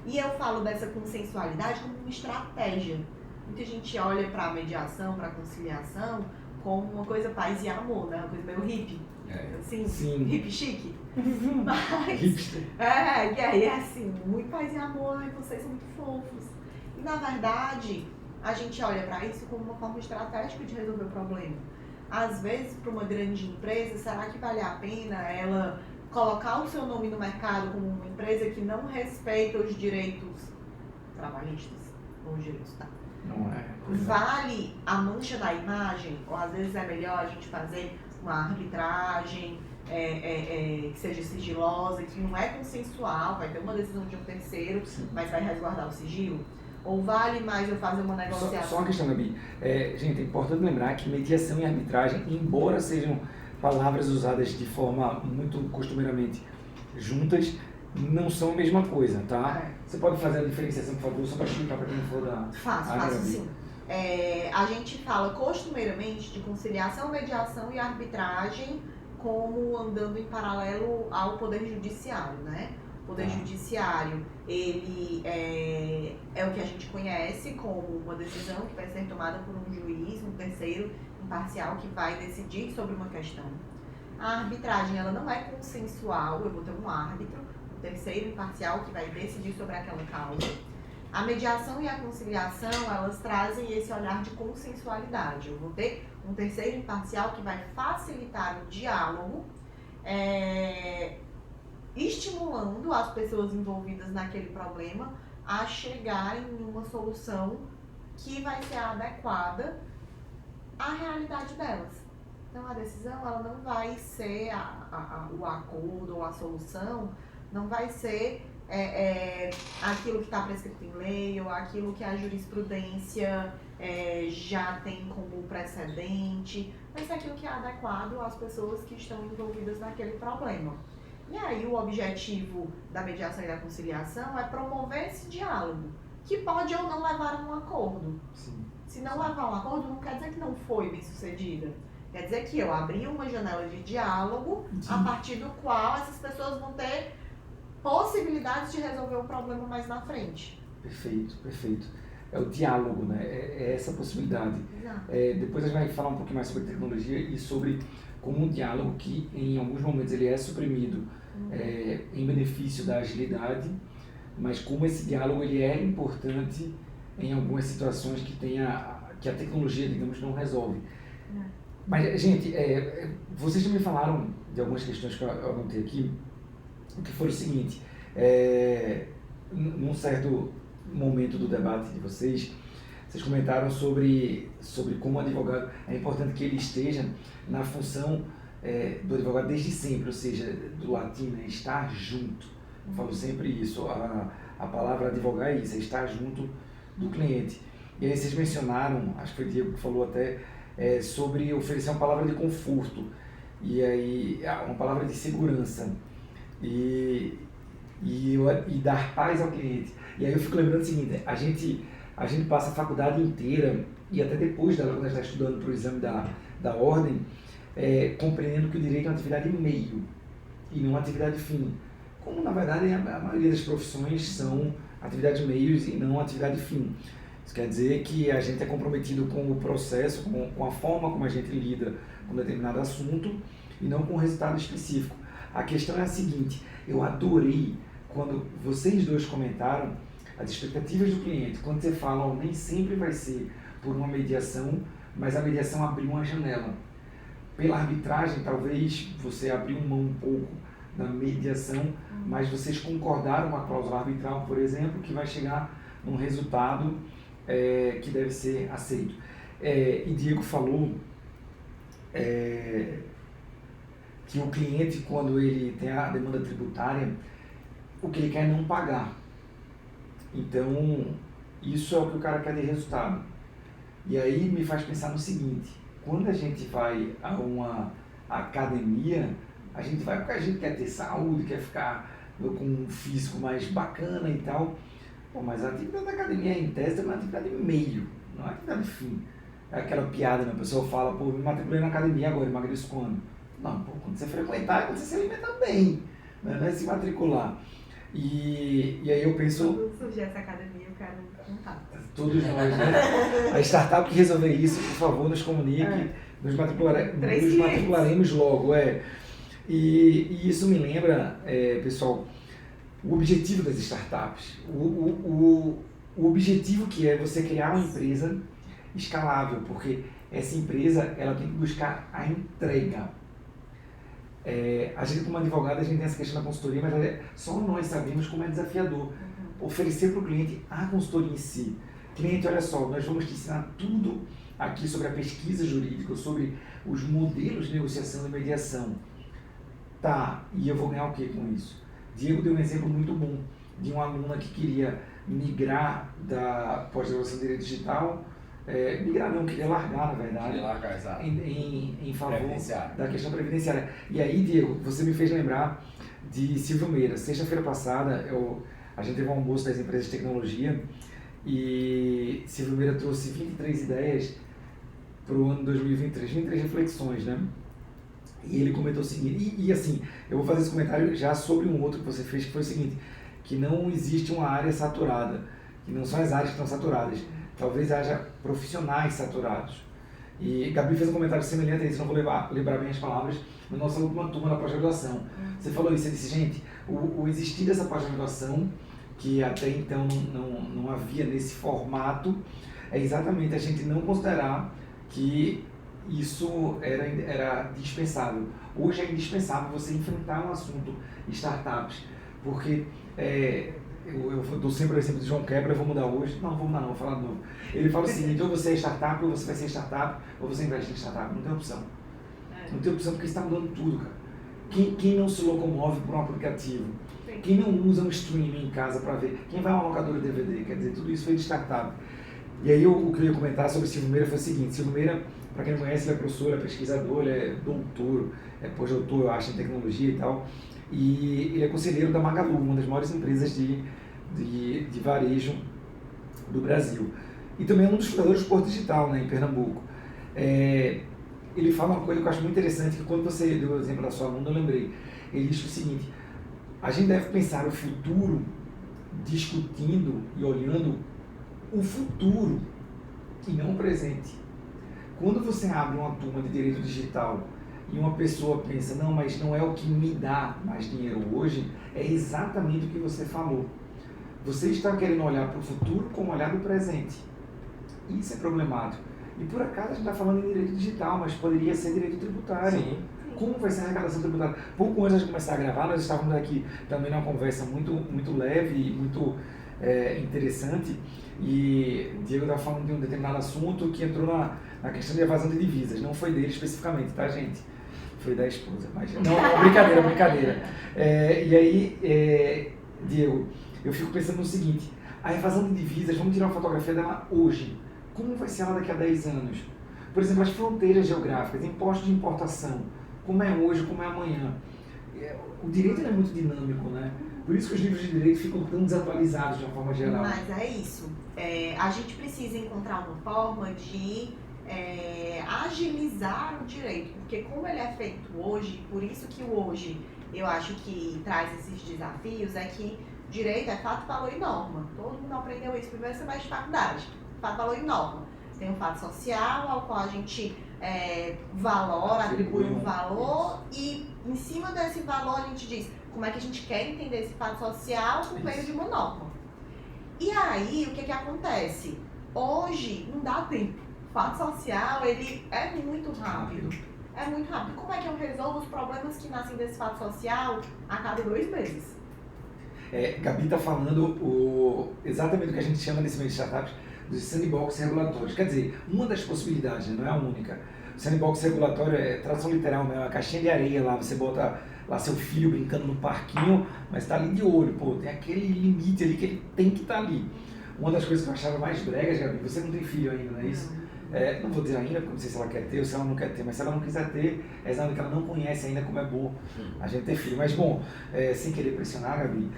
E eu falo dessa consensualidade como uma estratégia. Muita gente olha para a mediação, para a conciliação, como uma coisa paz e amor, né? Uma coisa meio hippie. Assim, Sim. hippie chique. Mas, Hipster. e aí é assim, muito paz e amor, e vocês são muito fofos. E na verdade, a gente olha para isso como uma forma estratégica de resolver o problema. Às vezes, para uma grande empresa, será que vale a pena ela colocar o seu nome no mercado como uma empresa que não respeita os direitos trabalhistas? Ou os direitos, tá? Não é. Vale a mancha da imagem? Ou às vezes é melhor a gente fazer uma arbitragem que seja sigilosa, que não é consensual, vai ter uma decisão de um terceiro, Sim. mas vai resguardar o sigilo? Ou vale mais eu fazer uma negociação? Só uma questão, Gabi. Gente, é importante lembrar que mediação e arbitragem, embora sejam palavras usadas de forma muito costumeiramente juntas, não são a mesma coisa, tá? Você pode fazer a diferenciação, por favor, só para explicar para quem for da... Faço sim. A gente fala costumeiramente de conciliação, mediação e arbitragem como andando em paralelo ao Poder Judiciário, né? O Poder Judiciário, ele é o que a gente conhece como uma decisão que vai ser tomada por um juiz, um terceiro imparcial que vai decidir sobre uma questão. A arbitragem, ela não é consensual, eu vou ter um árbitro, um terceiro imparcial que vai decidir sobre aquela causa. A mediação e a conciliação, elas trazem esse olhar de consensualidade. Eu vou ter um terceiro imparcial que vai facilitar o diálogo, estimulando as pessoas envolvidas naquele problema a chegarem em uma solução que vai ser adequada à realidade delas. Então a decisão ela não vai ser o acordo ou a solução, não vai ser aquilo que está prescrito em lei ou aquilo que a jurisprudência já tem como precedente, mas aquilo que é adequado às pessoas que estão envolvidas naquele problema. E aí o objetivo da mediação e da conciliação é promover esse diálogo, que pode ou não levar a um acordo. Sim. Se não levar a um acordo, não quer dizer que não foi bem sucedida. Quer dizer que eu abri uma janela de diálogo, Sim. a partir do qual essas pessoas vão ter possibilidades de resolver o problema mais na frente. Perfeito, perfeito. É o diálogo, né? É essa possibilidade. Exato. Depois a gente vai falar um pouquinho mais sobre tecnologia e sobre como um diálogo que em alguns momentos ele é suprimido em benefício da agilidade, mas como esse diálogo ele é importante em algumas situações que a tecnologia, digamos, não resolve. Mas, gente, vocês também falaram de algumas questões que eu anotei aqui, que foi o seguinte, num certo momento do debate de vocês comentaram sobre como o advogado, é importante que ele esteja na função do advogado desde sempre, ou seja, do latim, né, estar junto. Eu falo sempre isso, a palavra advogar é isso, é estar junto do cliente. E aí vocês mencionaram, acho que foi o Diego que falou até, sobre oferecer uma palavra de conforto, e aí uma palavra de segurança, e dar paz ao cliente. E aí eu fico lembrando o seguinte, a gente passa a faculdade inteira, e até depois dela, quando a gente está estudando para o exame da ordem, compreendendo que o direito é uma atividade meio, e não uma atividade fim. Como, na verdade, a maioria das profissões são atividades meios e não atividade fim. Isso quer dizer que a gente é comprometido com o processo, com a forma como a gente lida com determinado assunto e não com o resultado específico. A questão é a seguinte, eu adorei quando vocês dois comentaram as expectativas do cliente. Quando você fala, nem sempre vai ser por uma mediação, mas a mediação abriu uma janela. Pela arbitragem, talvez você abriu mão um pouco da mediação, mas vocês concordaram com a cláusula arbitral, por exemplo, que vai chegar num resultado que deve ser aceito. E Diego falou que o cliente, quando ele tem a demanda tributária, o que ele quer é não pagar. Então, isso é o que o cara quer de resultado. E aí me faz pensar no seguinte, quando a gente vai a uma academia, a gente vai porque a gente quer ter saúde, quer ficar com um físico mais bacana e tal. Pô, mas a atividade da academia em tese é uma atividade meio, não é uma atividade fim. É aquela piada, né? A pessoa fala, pô, me matriculei na academia agora, emagreço quando? Não, pô, quando você frequentar é quando você se alimenta bem, né? Não é se matricular. E aí eu penso... Quando surgir essa academia, eu quero contato. Todos nós, né? A startup que resolver isso, por favor, nos comunique, nos matricularemos logo, E isso me lembra, pessoal, o objetivo das startups. O objetivo que é você criar uma empresa escalável, porque essa empresa ela tem que buscar a entrega. A gente, como advogado, a gente tem essa questão da consultoria, mas só nós sabemos como é desafiador oferecer para o cliente a consultoria em si. Cliente, olha só, nós vamos te ensinar tudo aqui sobre a pesquisa jurídica, sobre os modelos de negociação e mediação. Tá, e eu vou ganhar o que com isso? Diego deu um exemplo muito bom de uma aluna que queria migrar da pós-graduação de Direito Digital, migrar não, queria largar, na verdade, Queria largar, exato. em favor da questão previdenciária. E aí, Diego, você me fez lembrar de Silvio Meira. Sexta-feira passada, a gente teve um almoço das empresas de tecnologia e Silvio Meira trouxe 23 ideias para o ano 2023, 23 reflexões, né? E ele comentou o seguinte, e assim, eu vou fazer esse comentário já sobre um outro que você fez, que foi o seguinte, que não existe uma área saturada, que não são as áreas que estão saturadas, talvez haja profissionais saturados. E Gabi fez um comentário semelhante a isso, não vou lembrar bem as palavras, na nossa última turma da pós-graduação. Você falou isso, você disse, gente, o existir dessa pós-graduação, que até então não havia nesse formato, é exatamente a gente não considerar que isso era dispensável. Hoje é indispensável você enfrentar um assunto startups, porque eu dou sempre o exemplo de João Quebra, eu vou mudar hoje, não vou mudar não, vou falar de novo. Ele fala o seguinte, ou você é startup, ou você vai ser startup, ou você investe em startup, não tem opção. Não tem opção porque está mudando tudo, cara. Quem não se locomove por um aplicativo? Sim. Quem não usa um streaming em casa para ver? Quem vai a uma locadora de DVD? Quer dizer, tudo isso foi de startup. E aí o que eu ia comentar sobre Silvio Meira foi o seguinte: Silvio Meira, para quem não conhece, ele é professor, ele é pesquisador, ele é doutor, é pós-doutor, eu acho, em tecnologia e tal. E ele é conselheiro da Magalu, uma das maiores empresas de varejo do Brasil. E também é um dos fundadores do Porto Digital, né, em Pernambuco. Ele fala uma coisa que eu acho muito interessante, que quando você deu o exemplo da sua aluna, eu lembrei. Ele diz o seguinte: a gente deve pensar o futuro discutindo e olhando o futuro e não o presente. Quando você abre uma turma de direito digital e uma pessoa pensa, não, mas não é o que me dá mais dinheiro hoje, é exatamente o que você falou. Você está querendo olhar para o futuro com o olhar do presente. Isso é problemático. E por acaso a gente está falando em direito digital, mas poderia ser direito tributário. Sim. Como vai ser a arrecadação tributária? Pouco antes de começar a gravar, nós estávamos aqui também numa conversa muito leve e muito interessante. E Diego estava falando de um determinado assunto que entrou na questão de evasão de divisas. Não foi dele especificamente, tá, gente? Foi da esposa. Mas não, brincadeira. E aí, Diego, eu fico pensando no seguinte: a evasão de divisas, vamos tirar uma fotografia dela hoje. Como vai ser ela daqui a 10 anos? Por exemplo, as fronteiras geográficas, impostos de importação, como é hoje, como é amanhã. O direito é muito dinâmico, né? Por isso que os livros de direito ficam tão desatualizados de uma forma geral. Mas é isso. A gente precisa encontrar uma forma de agilizar o direito, porque como ele é feito hoje, por isso que o hoje eu acho que traz esses desafios, é que direito é fato, valor e norma. Todo mundo aprendeu isso primeiro semestre de faculdade. Fato, valor e norma. Tem um fato social ao qual a gente valora, atribui um valor e em cima desse valor a gente diz como é que a gente quer entender esse fato social por meio de uma norma. E aí, o que acontece? Hoje não dá tempo. O fato social, ele é muito rápido. É muito rápido. Como é que eu resolvo os problemas que nascem desse fato social a cada 2 meses? Gabi está falando exatamente o que a gente chama nesse meio de startups dos sandbox regulatórios. Quer dizer, uma das possibilidades, não é a única. O sandbox regulatório é tradução literal, é uma caixinha de areia lá, você bota lá seu filho brincando no parquinho, mas está ali de olho, tem aquele limite ali que ele tem que estar ali. Uma das coisas que eu achava mais bregas, Gabi, você não tem filho ainda, não é isso? Não vou dizer ainda, porque não sei se ela quer ter ou se ela não quer ter, mas se ela não quiser ter, é exatamente que ela não conhece ainda como é bom a gente ter filho. Mas bom, sem querer pressionar, Gabi,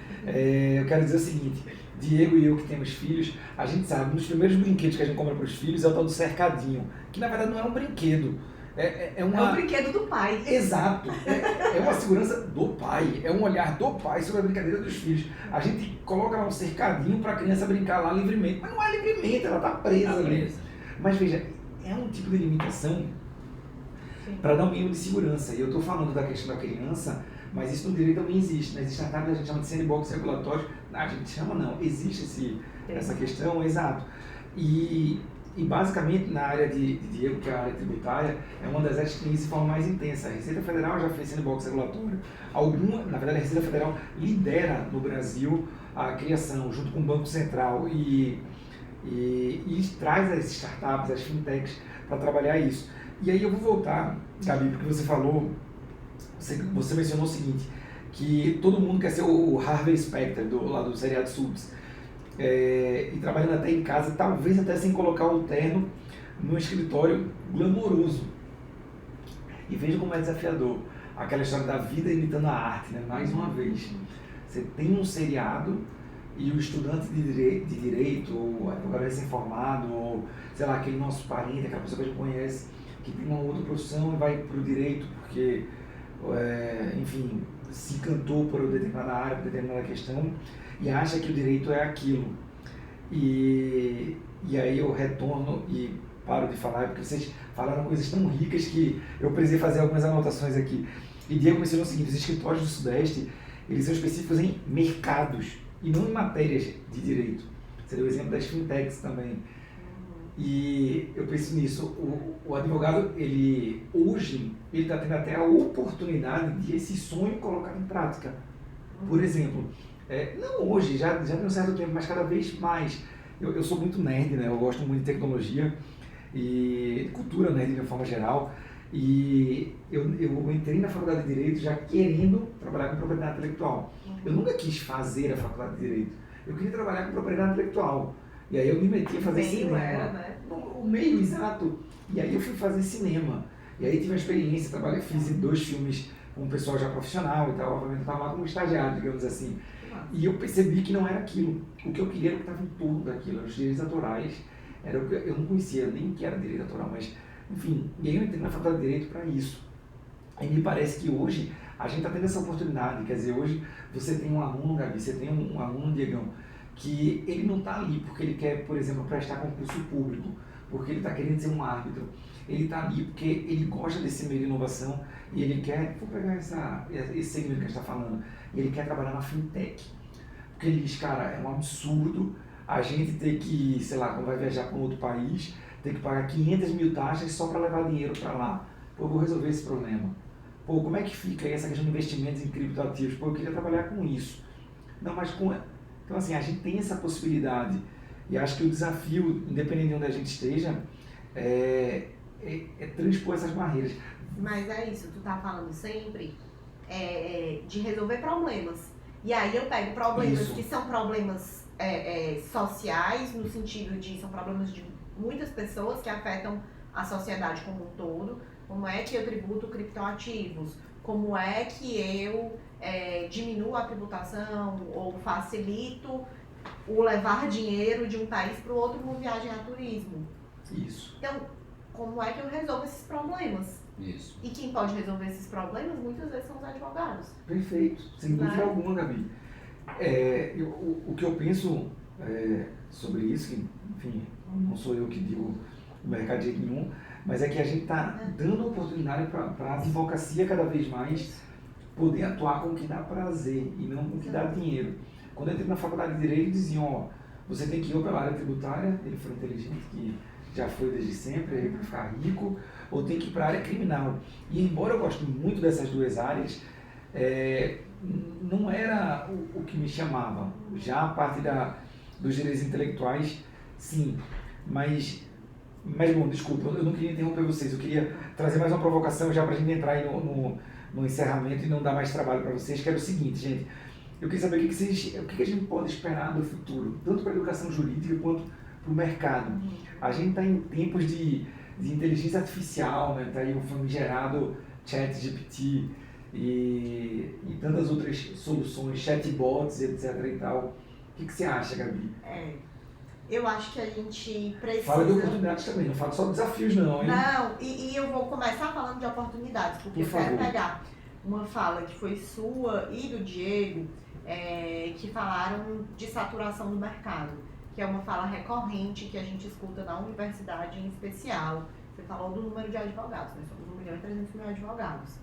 eu quero dizer o seguinte: Diego e eu que temos filhos, a gente sabe, um dos primeiros brinquedos que a gente compra para os filhos é o tal do cercadinho, que na verdade não é um brinquedo. É um brinquedo do pai. Exato. É uma segurança do pai, é um olhar do pai sobre a brincadeira dos filhos. A gente coloca lá um cercadinho para a criança brincar lá livremente, mas não é livremente, ela está presa ali. Mas veja, é um tipo de limitação para dar um mínimo de segurança. E eu estou falando da questão da criança, mas isso no direito também existe. Nas startups a gente chama de sandbox regulatório. A gente chama não, existe essa questão, exato. E basicamente na área de Diego, que é a área tributária, é uma das áreas que tem isso de forma mais intensa. A Receita Federal já fez sandbox regulatório. Na verdade a Receita Federal lidera no Brasil a criação, junto com o Banco Central, e traz as startups, as fintechs, para trabalhar isso. E aí eu vou voltar, Gabi, porque você falou, você mencionou o seguinte, que todo mundo quer ser o Harvey Specter lá do seriado Suits, e trabalhando até em casa, talvez até sem colocar um terno, num escritório glamouroso. E veja como é desafiador, aquela história da vida imitando a arte, né? Mais uma vez. Você tem um seriado e o estudante de direito, ou advogado recém-formado, ou sei lá, aquele nosso parente, aquela pessoa que a gente conhece, que tem uma outra profissão e vai para o direito porque, enfim, se encantou por determinada área, por determinada questão, e acha que o direito é aquilo. E aí eu retorno e paro de falar, porque vocês falaram coisas tão ricas que eu precisei fazer algumas anotações aqui. E Diego mencionou o seguinte: os escritórios do Sudeste, eles são específicos em mercados e não em matérias de direito. Você deu o exemplo das fintechs também. E eu penso nisso, o advogado, hoje, ele está tendo até a oportunidade de esse sonho colocar em prática. Por exemplo, não hoje, já tem um certo tempo, mas cada vez mais. Eu sou muito nerd, né? Eu gosto muito de tecnologia e cultura nerd de uma forma geral. E eu entrei na faculdade de Direito já querendo trabalhar com propriedade intelectual. Eu nunca quis fazer a faculdade de Direito. Eu queria trabalhar com propriedade intelectual. E aí eu me meti a fazer cinema. Era, né? O meio, exato. E aí eu fui fazer cinema. E aí tive uma experiência, fiz 2 filmes com um pessoal já profissional e tal. Obviamente eu estava lá como estagiário, digamos assim. E eu percebi que não era aquilo. O que eu queria era o que estava em torno daquilo, eram os direitos autorais. Era o que eu não conhecia nem que era direito autoral, mas enfim. E aí eu entrei na faculdade de Direito para isso. E me parece que hoje a gente está tendo essa oportunidade. Quer dizer, hoje você tem um aluno, Gabi, você tem um aluno, Diegão, que ele não está ali porque ele quer, por exemplo, prestar concurso público, porque ele está querendo ser um árbitro. Ele está ali porque ele gosta desse meio de inovação e ele quer, vou pegar esse segmento que a gente está falando, ele quer trabalhar na fintech. Porque ele diz, cara, é um absurdo a gente ter que, sei lá, quando vai viajar para um outro país, ter que pagar 500 mil taxas só para levar dinheiro para lá. Pô, eu vou resolver esse problema. Pô, como é que fica aí essa questão de investimentos em criptoativos? Pô, eu queria trabalhar com isso. Não, mas com... Então, assim, a gente tem essa possibilidade. E acho que o desafio, independente de onde a gente esteja, é transpor essas barreiras. Mas é isso, tu tá falando sempre de resolver problemas. E aí eu pego problemas Isso. que são problemas sociais, no sentido de são problemas de muitas pessoas que afetam a sociedade como um todo. Como é que eu tributo criptoativos? Como é que eu diminuo a tributação ou facilito o levar dinheiro de um país para o outro por viagem a turismo? Isso. Então, como é que eu resolvo esses problemas? Isso. E quem pode resolver esses problemas muitas vezes são os advogados. Perfeito, sem dúvida alguma, Gabi. O que eu penso sobre isso, que, enfim, não sou eu que digo o mercado de jeito nenhum, mas é que a gente está dando oportunidade para a advocacia cada vez mais poder atuar com o que dá prazer e não com o que dá dinheiro. Quando eu entrei na faculdade de Direito, diziam, ó, você tem que ir ou pela área tributária, ele foi inteligente, que já foi desde sempre, aí para ficar rico, ou tem que ir para a área criminal. E embora eu goste muito dessas 2 áreas, não era o que me chamava. Já a parte dos direitos intelectuais, sim. Mas bom, desculpa, eu não queria interromper vocês, eu queria trazer mais uma provocação já para a gente entrar aí no encerramento e não dar mais trabalho para vocês, que era o seguinte, gente. Eu queria saber o que a gente pode esperar do futuro, tanto para a educação jurídica quanto para o mercado. A gente está em tempos de inteligência artificial, né? Está aí o famigerado ChatGPT e tantas outras soluções, chatbots, etc. e tal. O que você acha, Gabi? Eu acho que a gente precisa... Fala de oportunidades também, não fala só de desafios não, hein? Não, e eu vou começar falando de oportunidades, porque eu quero pegar uma fala que foi sua e do Diego, que falaram de saturação do mercado, que é uma fala recorrente que a gente escuta na universidade em especial. Você falou do número de advogados, nós somos 1.300.000 advogados.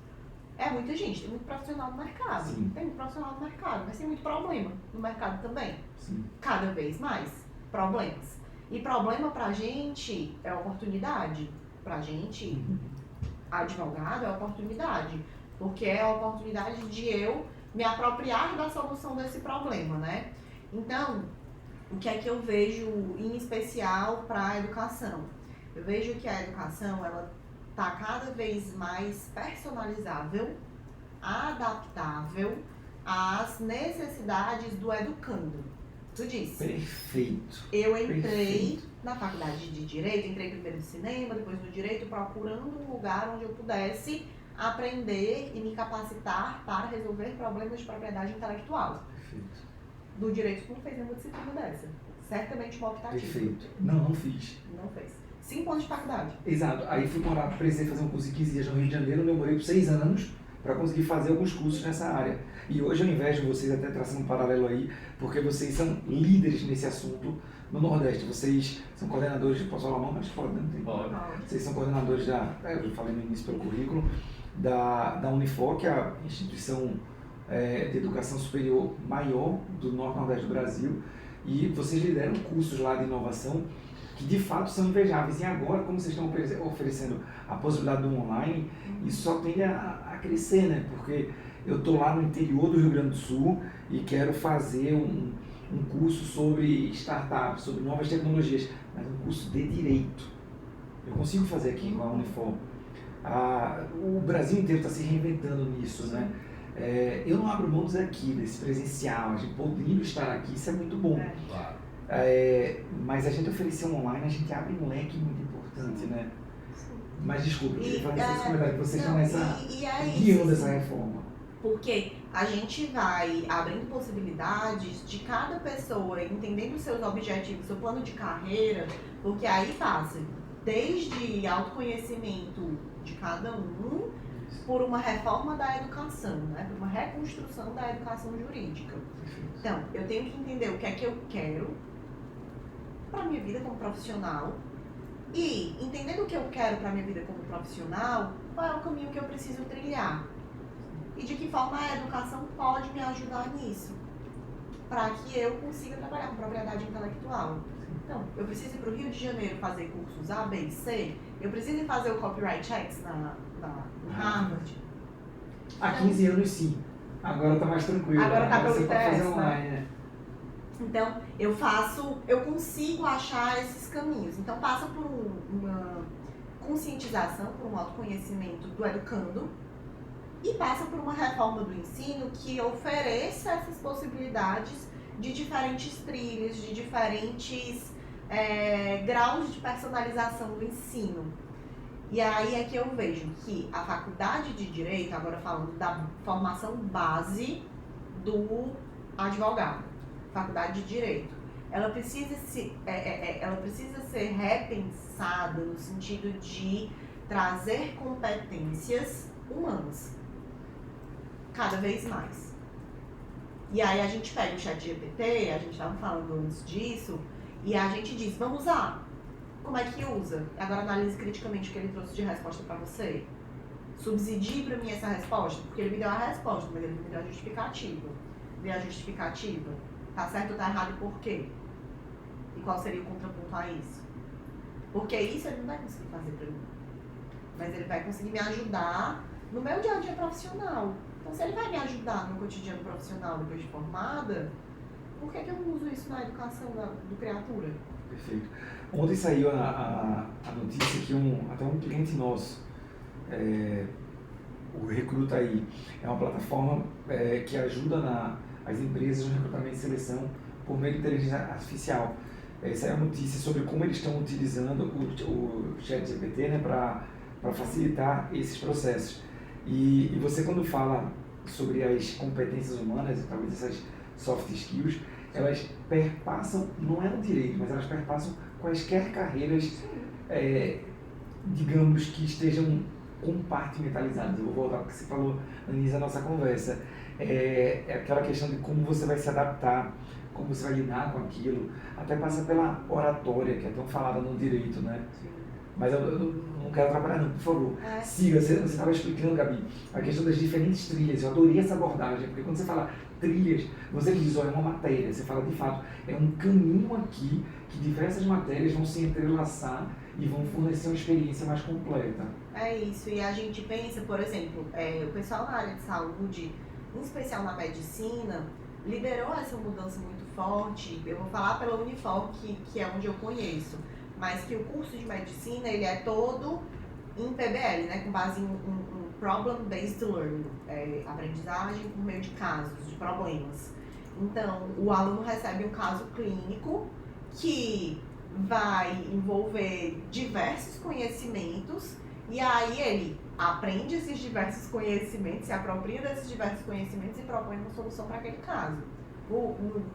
É muita gente, tem muito profissional no mercado. Sim. Tem muito profissional no mercado, mas tem muito problema no mercado também. Sim. Cada vez mais problemas. E problema pra gente é oportunidade. Pra gente, advogado, é oportunidade. Porque é a oportunidade de eu me apropriar da solução desse problema, né? Então, o que é que eu vejo em especial para a educação? Eu vejo que a educação, ela está cada vez mais personalizável, adaptável às necessidades do educando. Tu disse. Perfeito. Eu entrei na faculdade de Direito, entrei primeiro no cinema, depois no Direito, procurando um lugar onde eu pudesse aprender e me capacitar para resolver problemas de propriedade intelectual. Perfeito. Do Direito, tu não fez nenhuma disciplina dessa. Certamente uma optativa. Perfeito. Não fiz. Não fez. 5 anos de faculdade. Exato. Aí fui morar, precisei fazer um curso de 15 dias no Rio de Janeiro, eu demorei por 6 anos para conseguir fazer alguns cursos nessa área. E hoje eu invejo vocês, até traçando um paralelo aí, porque vocês são líderes nesse assunto no Nordeste. Vocês são coordenadores, posso falar mal, mas pode, não tem problema. Vocês são coordenadores eu falei no início pelo currículo, da Unifor, que é a instituição de educação superior maior do Norte-Nordeste do Brasil, e vocês lideram cursos lá de inovação que de fato são invejáveis. E agora, como vocês estão oferecendo a possibilidade do online, isso só tende a crescer, né? Porque eu estou lá no interior do Rio Grande do Sul e quero fazer um curso sobre startups, sobre novas tecnologias, mas um curso de direito. Eu consigo fazer aqui com a Unifor. O Brasil inteiro está se reinventando nisso, né? Eu não abro mão disso aqui, desse presencial, a gente podendo estar aqui, isso é muito bom. Claro. Mas a gente oferecer um online, a gente abre um leque muito importante, né? Mas desculpa, eu queria falar desses comentários, vocês estão guiando essa reforma. Porque a gente vai abrindo possibilidades de cada pessoa entendendo os seus objetivos, seu plano de carreira, porque aí passa desde autoconhecimento de cada um por uma reforma da educação, né? Por uma reconstrução da educação jurídica. Então, eu tenho que entender o que é que eu quero para minha vida como profissional e, entendendo o que eu quero para minha vida como profissional, qual é o caminho que eu preciso trilhar e de que forma a educação pode me ajudar nisso, para que eu consiga trabalhar com propriedade intelectual. Então, eu preciso ir para o Rio de Janeiro fazer cursos A, B e C, eu preciso ir fazer o Copyright X na Harvard. Há 15 anos sim, agora está mais tranquilo. Agora está pelo você pode fazer teste, online, né? Então, eu consigo achar esses caminhos. Então, passa por uma conscientização, por um autoconhecimento do educando e passa por uma reforma do ensino que ofereça essas possibilidades de diferentes trilhas, de diferentes graus de personalização do ensino. E aí é que eu vejo que a faculdade de Direito, agora falando da formação base do advogado, faculdade de Direito, ela precisa ser repensada no sentido de trazer competências humanas, cada vez mais. E aí a gente pega o ChatGPT, a gente estava falando antes disso, e a gente diz, vamos usar. Como é que usa? Agora analise criticamente o que ele trouxe de resposta para você. Subsidie para mim essa resposta, porque ele me deu a resposta, mas ele me deu a justificativa. Dê a justificativa. Tá certo ou tá errado e por quê? E qual seria o contraponto a isso? Porque isso ele não vai conseguir fazer para mim. Mas ele vai conseguir me ajudar no meu dia a dia profissional. Então, se ele vai me ajudar no meu cotidiano profissional depois de formada, por que eu não uso isso na educação do criatura? Perfeito. Ontem saiu a notícia que até um cliente nosso, o Recruta aí, é uma plataforma que ajuda as empresas no recrutamento e seleção por meio de inteligência artificial. Essa é a notícia sobre como eles estão utilizando o ChatGPT, né, para facilitar esses processos. E você, quando fala sobre as competências humanas, talvez essas soft skills, elas perpassam, não é no direito, mas elas perpassam quaisquer carreiras, digamos, que estejam compartimentalizadas. Eu vou voltar para o que você falou no início da nossa conversa. É aquela questão de como você vai se adaptar, como você vai lidar com aquilo, até passa pela oratória, que é tão falada no direito, né? Sim. Mas eu não quero atrapalhar não, por favor. Siga, você estava explicando, Gabi, a questão das diferentes trilhas. Eu adorei essa abordagem, porque quando você fala trilhas, você diz, olha, é uma matéria, você fala de fato, é um caminho aqui que diversas matérias vão se entrelaçar e vão fornecer uma experiência mais completa. É isso, e a gente pensa, por exemplo, o pessoal na área de saúde, em especial na medicina, liderou essa mudança muito forte. Eu vou falar pela Unifor, que é onde eu conheço, mas que o curso de medicina, ele é todo em PBL, né, com base em Problem-Based Learning, aprendizagem por meio de casos, de problemas. Então, o aluno recebe um caso clínico que vai envolver diversos conhecimentos e aí ele aprende esses diversos conhecimentos, se apropria desses diversos conhecimentos e propõe uma solução para aquele caso.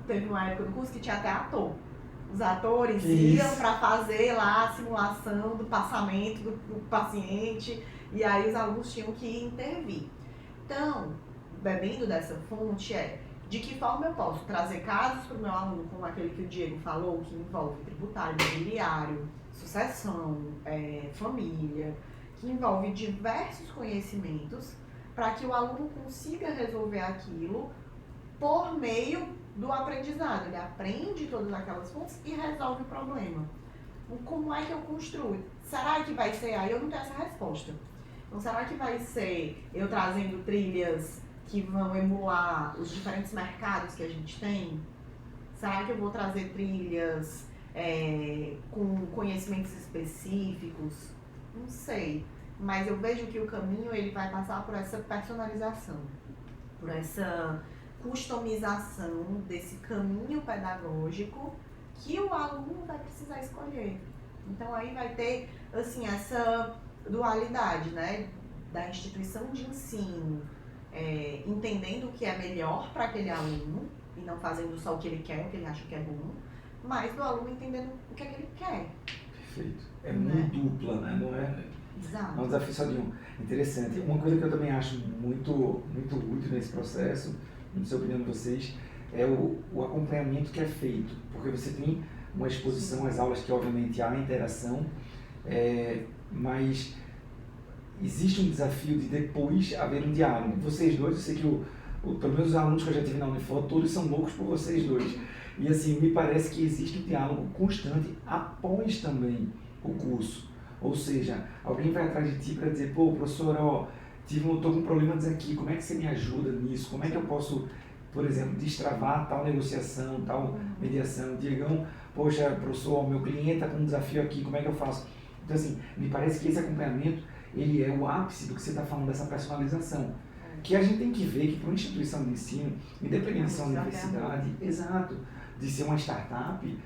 Teve uma época do curso que tinha até ator. Os atores iam para fazer lá a simulação do passamento do paciente e aí os alunos tinham que intervir. Então, bebendo dessa fonte de que forma eu posso trazer casos para o meu aluno, como aquele que o Diego falou, que envolve tributário, imobiliário, sucessão, família, que envolve diversos conhecimentos para que o aluno consiga resolver aquilo por meio do aprendizado. Ele aprende todas aquelas fontes e resolve o problema. Como é que eu construo? Será que vai ser? Aí eu não tenho essa resposta. Então, será que vai ser eu trazendo trilhas que vão emular os diferentes mercados que a gente tem? Será que eu vou trazer trilhas com conhecimentos específicos? Não sei. mas eu vejo que o caminho ele vai passar por essa personalização, por essa customização desse caminho pedagógico que o aluno vai precisar escolher. Então aí vai ter assim essa dualidade, né, da instituição de ensino, entendendo o que é melhor para aquele aluno e não fazendo só o que ele quer, o que ele acha que é bom, mas do aluno entendendo o que é que ele quer. Perfeito. É muito dupla, né? Não é? Exato. É um desafio só de um. Interessante. Uma coisa que eu também acho muito útil nesse processo, não sei a opinião de vocês, é o acompanhamento que é feito. Porque você tem uma exposição às aulas que obviamente há interação, mas existe um desafio de depois haver um diálogo. Vocês dois, eu sei que pelo menos os alunos que eu já tive na Unifor, todos são loucos por vocês dois. E assim, me parece que existe um diálogo constante após também o curso. Ou seja, alguém vai atrás de ti para dizer, pô, professor, estou com problemas aqui, como é que você me ajuda nisso? Como é que eu posso, por exemplo, destravar tal negociação, tal mediação? Diegão, poxa, professor, meu cliente está com um desafio aqui, como é que eu faço? Então assim, me parece que esse acompanhamento, ele é o ápice do que você está falando dessa personalização. Que a gente tem que ver que para uma instituição de ensino, independente de ser uma universidade, exato, de ser uma startup,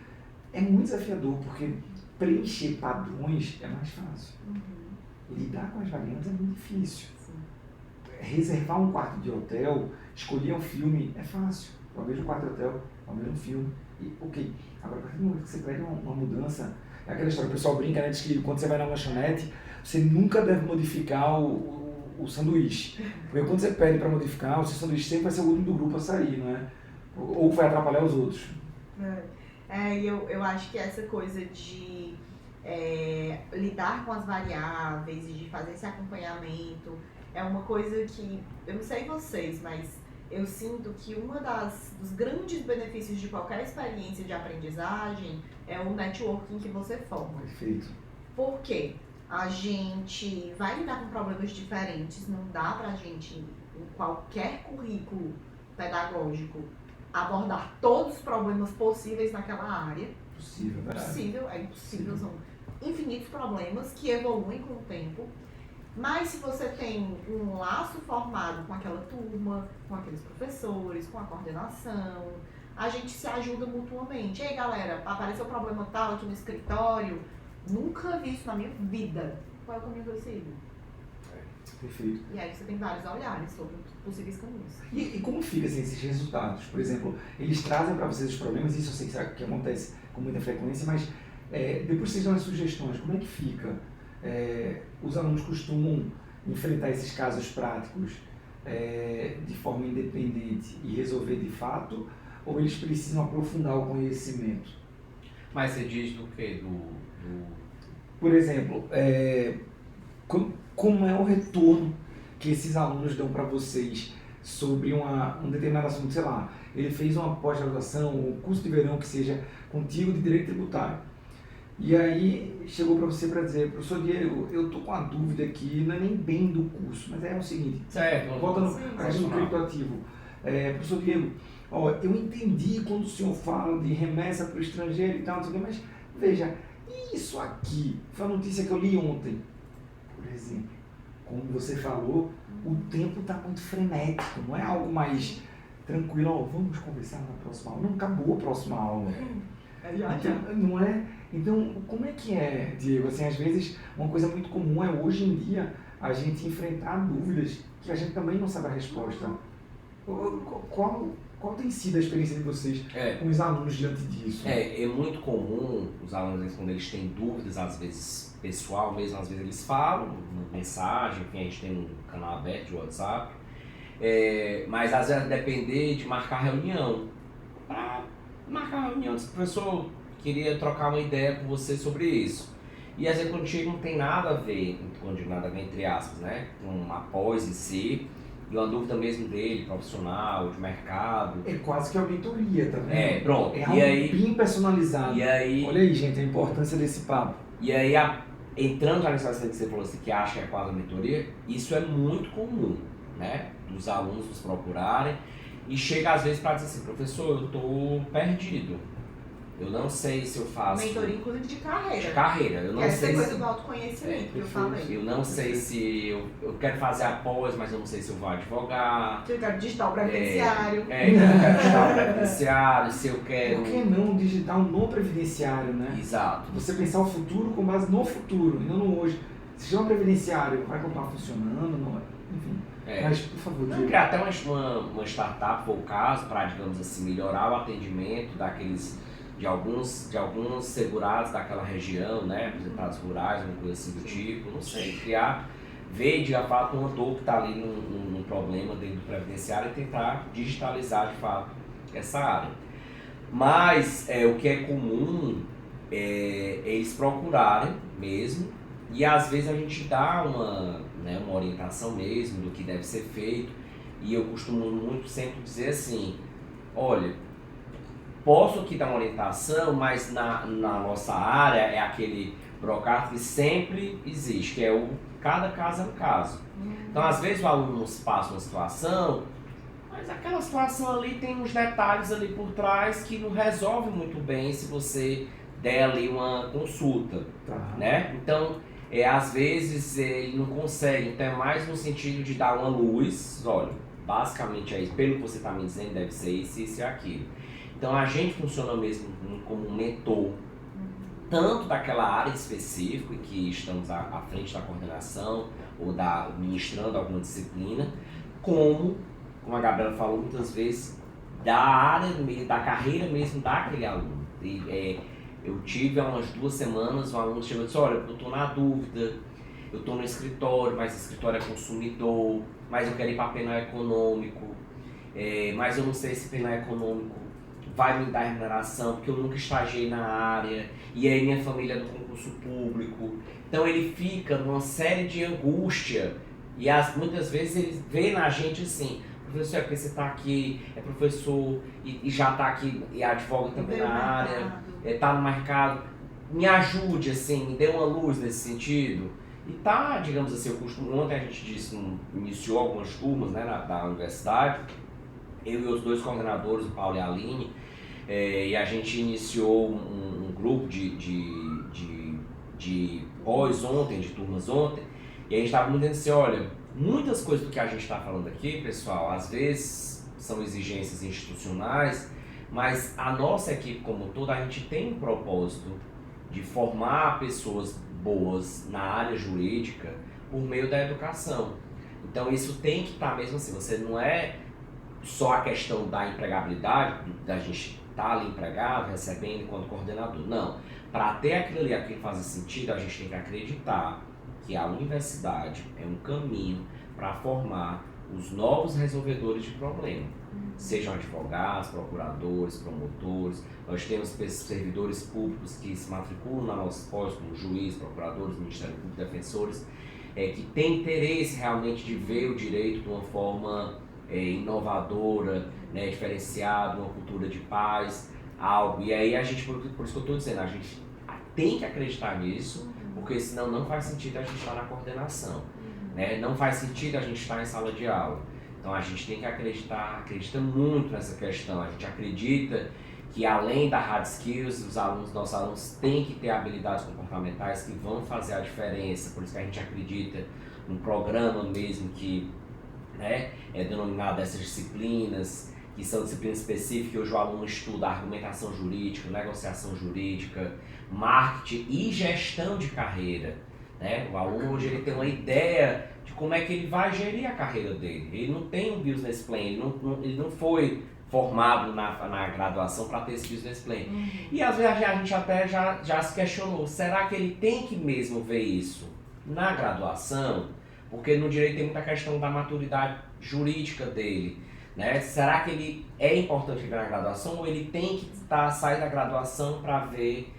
é muito desafiador, porque preencher padrões é mais fácil. Lidar com as variantes é muito difícil. Reservar um quarto de hotel, escolher um filme, é fácil. Eu vejo um quarto de hotel, eu vejo um filme, e ok. Agora, a partir do momento que você pede uma mudança, é aquela história, o pessoal brinca, né, diz que quando você vai na lanchonete, você nunca deve modificar o sanduíche. Porque quando você pede para modificar, o seu sanduíche sempre vai ser o último do grupo a sair, não é? Ou vai atrapalhar os outros. E eu acho que essa coisa de lidar com as variáveis e de fazer esse acompanhamento é uma coisa que, eu não sei vocês, mas eu sinto que dos grandes benefícios de qualquer experiência de aprendizagem é o networking que você forma. Perfeito. Por quê? A gente vai lidar com problemas diferentes, não dá pra gente, em qualquer currículo pedagógico, abordar todos os problemas possíveis naquela área. Possível, verdade. É impossível, são infinitos problemas que evoluem com o tempo. Mas se você tem um laço formado com aquela turma, com aqueles professores, com a coordenação, a gente se ajuda mutuamente. Ei, galera, apareceu um problema tal aqui no escritório, nunca vi isso na minha vida. Qual é o caminho que eu sigo? Perfeito. E aí você tem vários olhares sobre possíveis caminhos. E como fica assim, esses resultados? Por exemplo, eles trazem para vocês os problemas, isso eu sei que acontece com muita frequência, mas depois vocês dão as sugestões, como é que fica? Os alunos costumam enfrentar esses casos práticos de forma independente e resolver de fato, ou eles precisam aprofundar o conhecimento? Mas você diz do quê? Por exemplo, como é o retorno que esses alunos dão para vocês sobre um determinado assunto, sei lá, ele fez uma pós-graduação, um curso de verão que seja contigo de direito tributário. E aí chegou para você para dizer, professor Diego, eu tô com uma dúvida aqui, não é nem bem do curso, mas é o seguinte, volta no crédito ativo. Professor Diego, eu entendi quando o senhor fala de remessa para o estrangeiro e tal, mas veja, isso aqui foi uma notícia que eu li ontem. Por exemplo, como você falou, o tempo está muito frenético, não é algo mais tranquilo, vamos conversar na próxima aula. Não, acabou a próxima aula. Então, não é? Então, como é que é, Diego? Assim, às vezes, uma coisa muito comum é hoje em dia a gente enfrentar dúvidas que a gente também não sabe a resposta. Qual tem sido a experiência de vocês com os alunos diante disso? É muito comum os alunos, quando eles têm dúvidas, às vezes pessoal mesmo, às vezes eles falam, uma mensagem, enfim, a gente tem um canal aberto de WhatsApp, mas às vezes depender de marcar reunião. Para marcar reunião, o professor queria trocar uma ideia com você sobre isso. E às vezes quando chega não tem nada a ver, quando digo nada a ver entre aspas, né, com a pós em si, e uma dúvida mesmo dele, profissional, de mercado. É quase que a auditoria, tá vendo? Pronto. É algo bem personalizado. E aí, olha aí, gente, a importância desse papo. E aí, entrando na necessidade que você falou assim, que acha que é quase a mentoria, isso é muito comum, né, dos alunos nos procurarem, e chega às vezes para dizer assim, professor, eu estou perdido. Eu não sei se eu faço... Mentoria, inclusive, de carreira. De carreira. Eu não Essa sei coisa se... do autoconhecimento que eu falei. Eu não sei se eu quero fazer após, mas eu não sei se eu vou advogar. Se eu quero digitar o previdenciário. Eu quero digitar o previdenciário, se eu quero... Por que não digital no previdenciário, né? Exato. Você pensar o futuro com base no futuro, e não no hoje. Se chama previdenciário, vai continuar funcionando, não é? Enfim. Mas, por favor, Não, criar até uma startup, for o caso, para, digamos assim, melhorar o atendimento de alguns segurados daquela região, né, aposentados rurais, uma coisa assim do tipo, não sei, ver de fato uma dor que está ali num problema dentro do previdenciário e tentar digitalizar de fato essa área. Mas o que é comum é eles procurarem mesmo, e às vezes a gente dá uma orientação mesmo do que deve ser feito, e eu costumo muito sempre dizer assim, olha, posso aqui dar uma orientação, mas na nossa área é aquele burocrata que sempre existe, que é cada caso é um caso. Então às vezes o aluno nos passa uma situação, mas aquela situação ali tem uns detalhes ali por trás que não resolve muito bem se você der ali uma consulta, né? Então, às vezes ele não consegue, então é mais no sentido de dar uma luz, olha, basicamente é isso, pelo que você está me dizendo, deve ser isso, isso e aquilo. Então a gente funciona mesmo como um mentor, tanto daquela área específica em que estamos à frente da coordenação ou ministrando alguma disciplina, como a Gabriela falou muitas vezes, da área, da carreira mesmo daquele aluno. Eu tive há umas 2 semanas um aluno que chegou e disse, olha, eu estou na dúvida, eu estou no escritório, mas o escritório é consumidor, mas eu quero ir para penal econômico, mas eu não sei se penal econômico vai me dar remuneração, porque eu nunca estagiei na área, e aí minha família é do concurso público. Então ele fica numa série de angústia, e muitas vezes ele vê na gente assim, professor, é porque você está aqui, é professor, e já está aqui, e advoga também na área, está no mercado, me ajude, assim, me dê uma luz nesse sentido. E tá, digamos assim, ontem a gente iniciou algumas turmas, né, da universidade, eu e os 2 coordenadores, o Paulo e a Aline, e a gente iniciou um grupo de pós ontem, de turmas ontem, e a gente estava muito dizendo assim, olha, muitas coisas do que a gente está falando aqui, pessoal, às vezes são exigências institucionais, mas a nossa equipe como toda, a gente tem um propósito de formar pessoas boas na área jurídica por meio da educação. Então isso tem que estar mesmo assim, você não é só a questão da empregabilidade, da gente estar ali empregado, recebendo enquanto coordenador. Não, para ter aquilo que faça sentido, a gente tem que acreditar que a universidade é um caminho para formar os novos resolvedores de problema. Sejam advogados, procuradores, promotores. Nós temos servidores públicos que se matriculam na nossa pós, como juiz, procuradores, Ministério Público, defensores, que têm interesse realmente de ver o direito de uma forma inovadora, né, diferenciada, uma cultura de paz, algo. E aí a gente, por isso que eu estou dizendo, a gente tem que acreditar nisso, porque senão não faz sentido a gente estar na coordenação, né? Não faz sentido a gente estar em sala de aula. Então a gente tem que acredita muito nessa questão. A gente acredita que além da hard skills, nossos alunos têm que ter habilidades comportamentais que vão fazer a diferença. Por isso que a gente acredita num programa mesmo que, né, é denominado essas disciplinas, que são disciplinas específicas, que hoje o aluno estuda argumentação jurídica, negociação jurídica, marketing e gestão de carreira, né? O aluno hoje ele tem uma ideia de como é que ele vai gerir a carreira dele. Ele não tem um business plan, ele não foi formado na graduação para ter esse business plan. E às vezes a gente até já se questionou, será que ele tem que mesmo ver isso na graduação? Porque no direito tem muita questão da maturidade jurídica dele, né? Será que ele é importante ver na graduação ou ele tem que sair da graduação para ver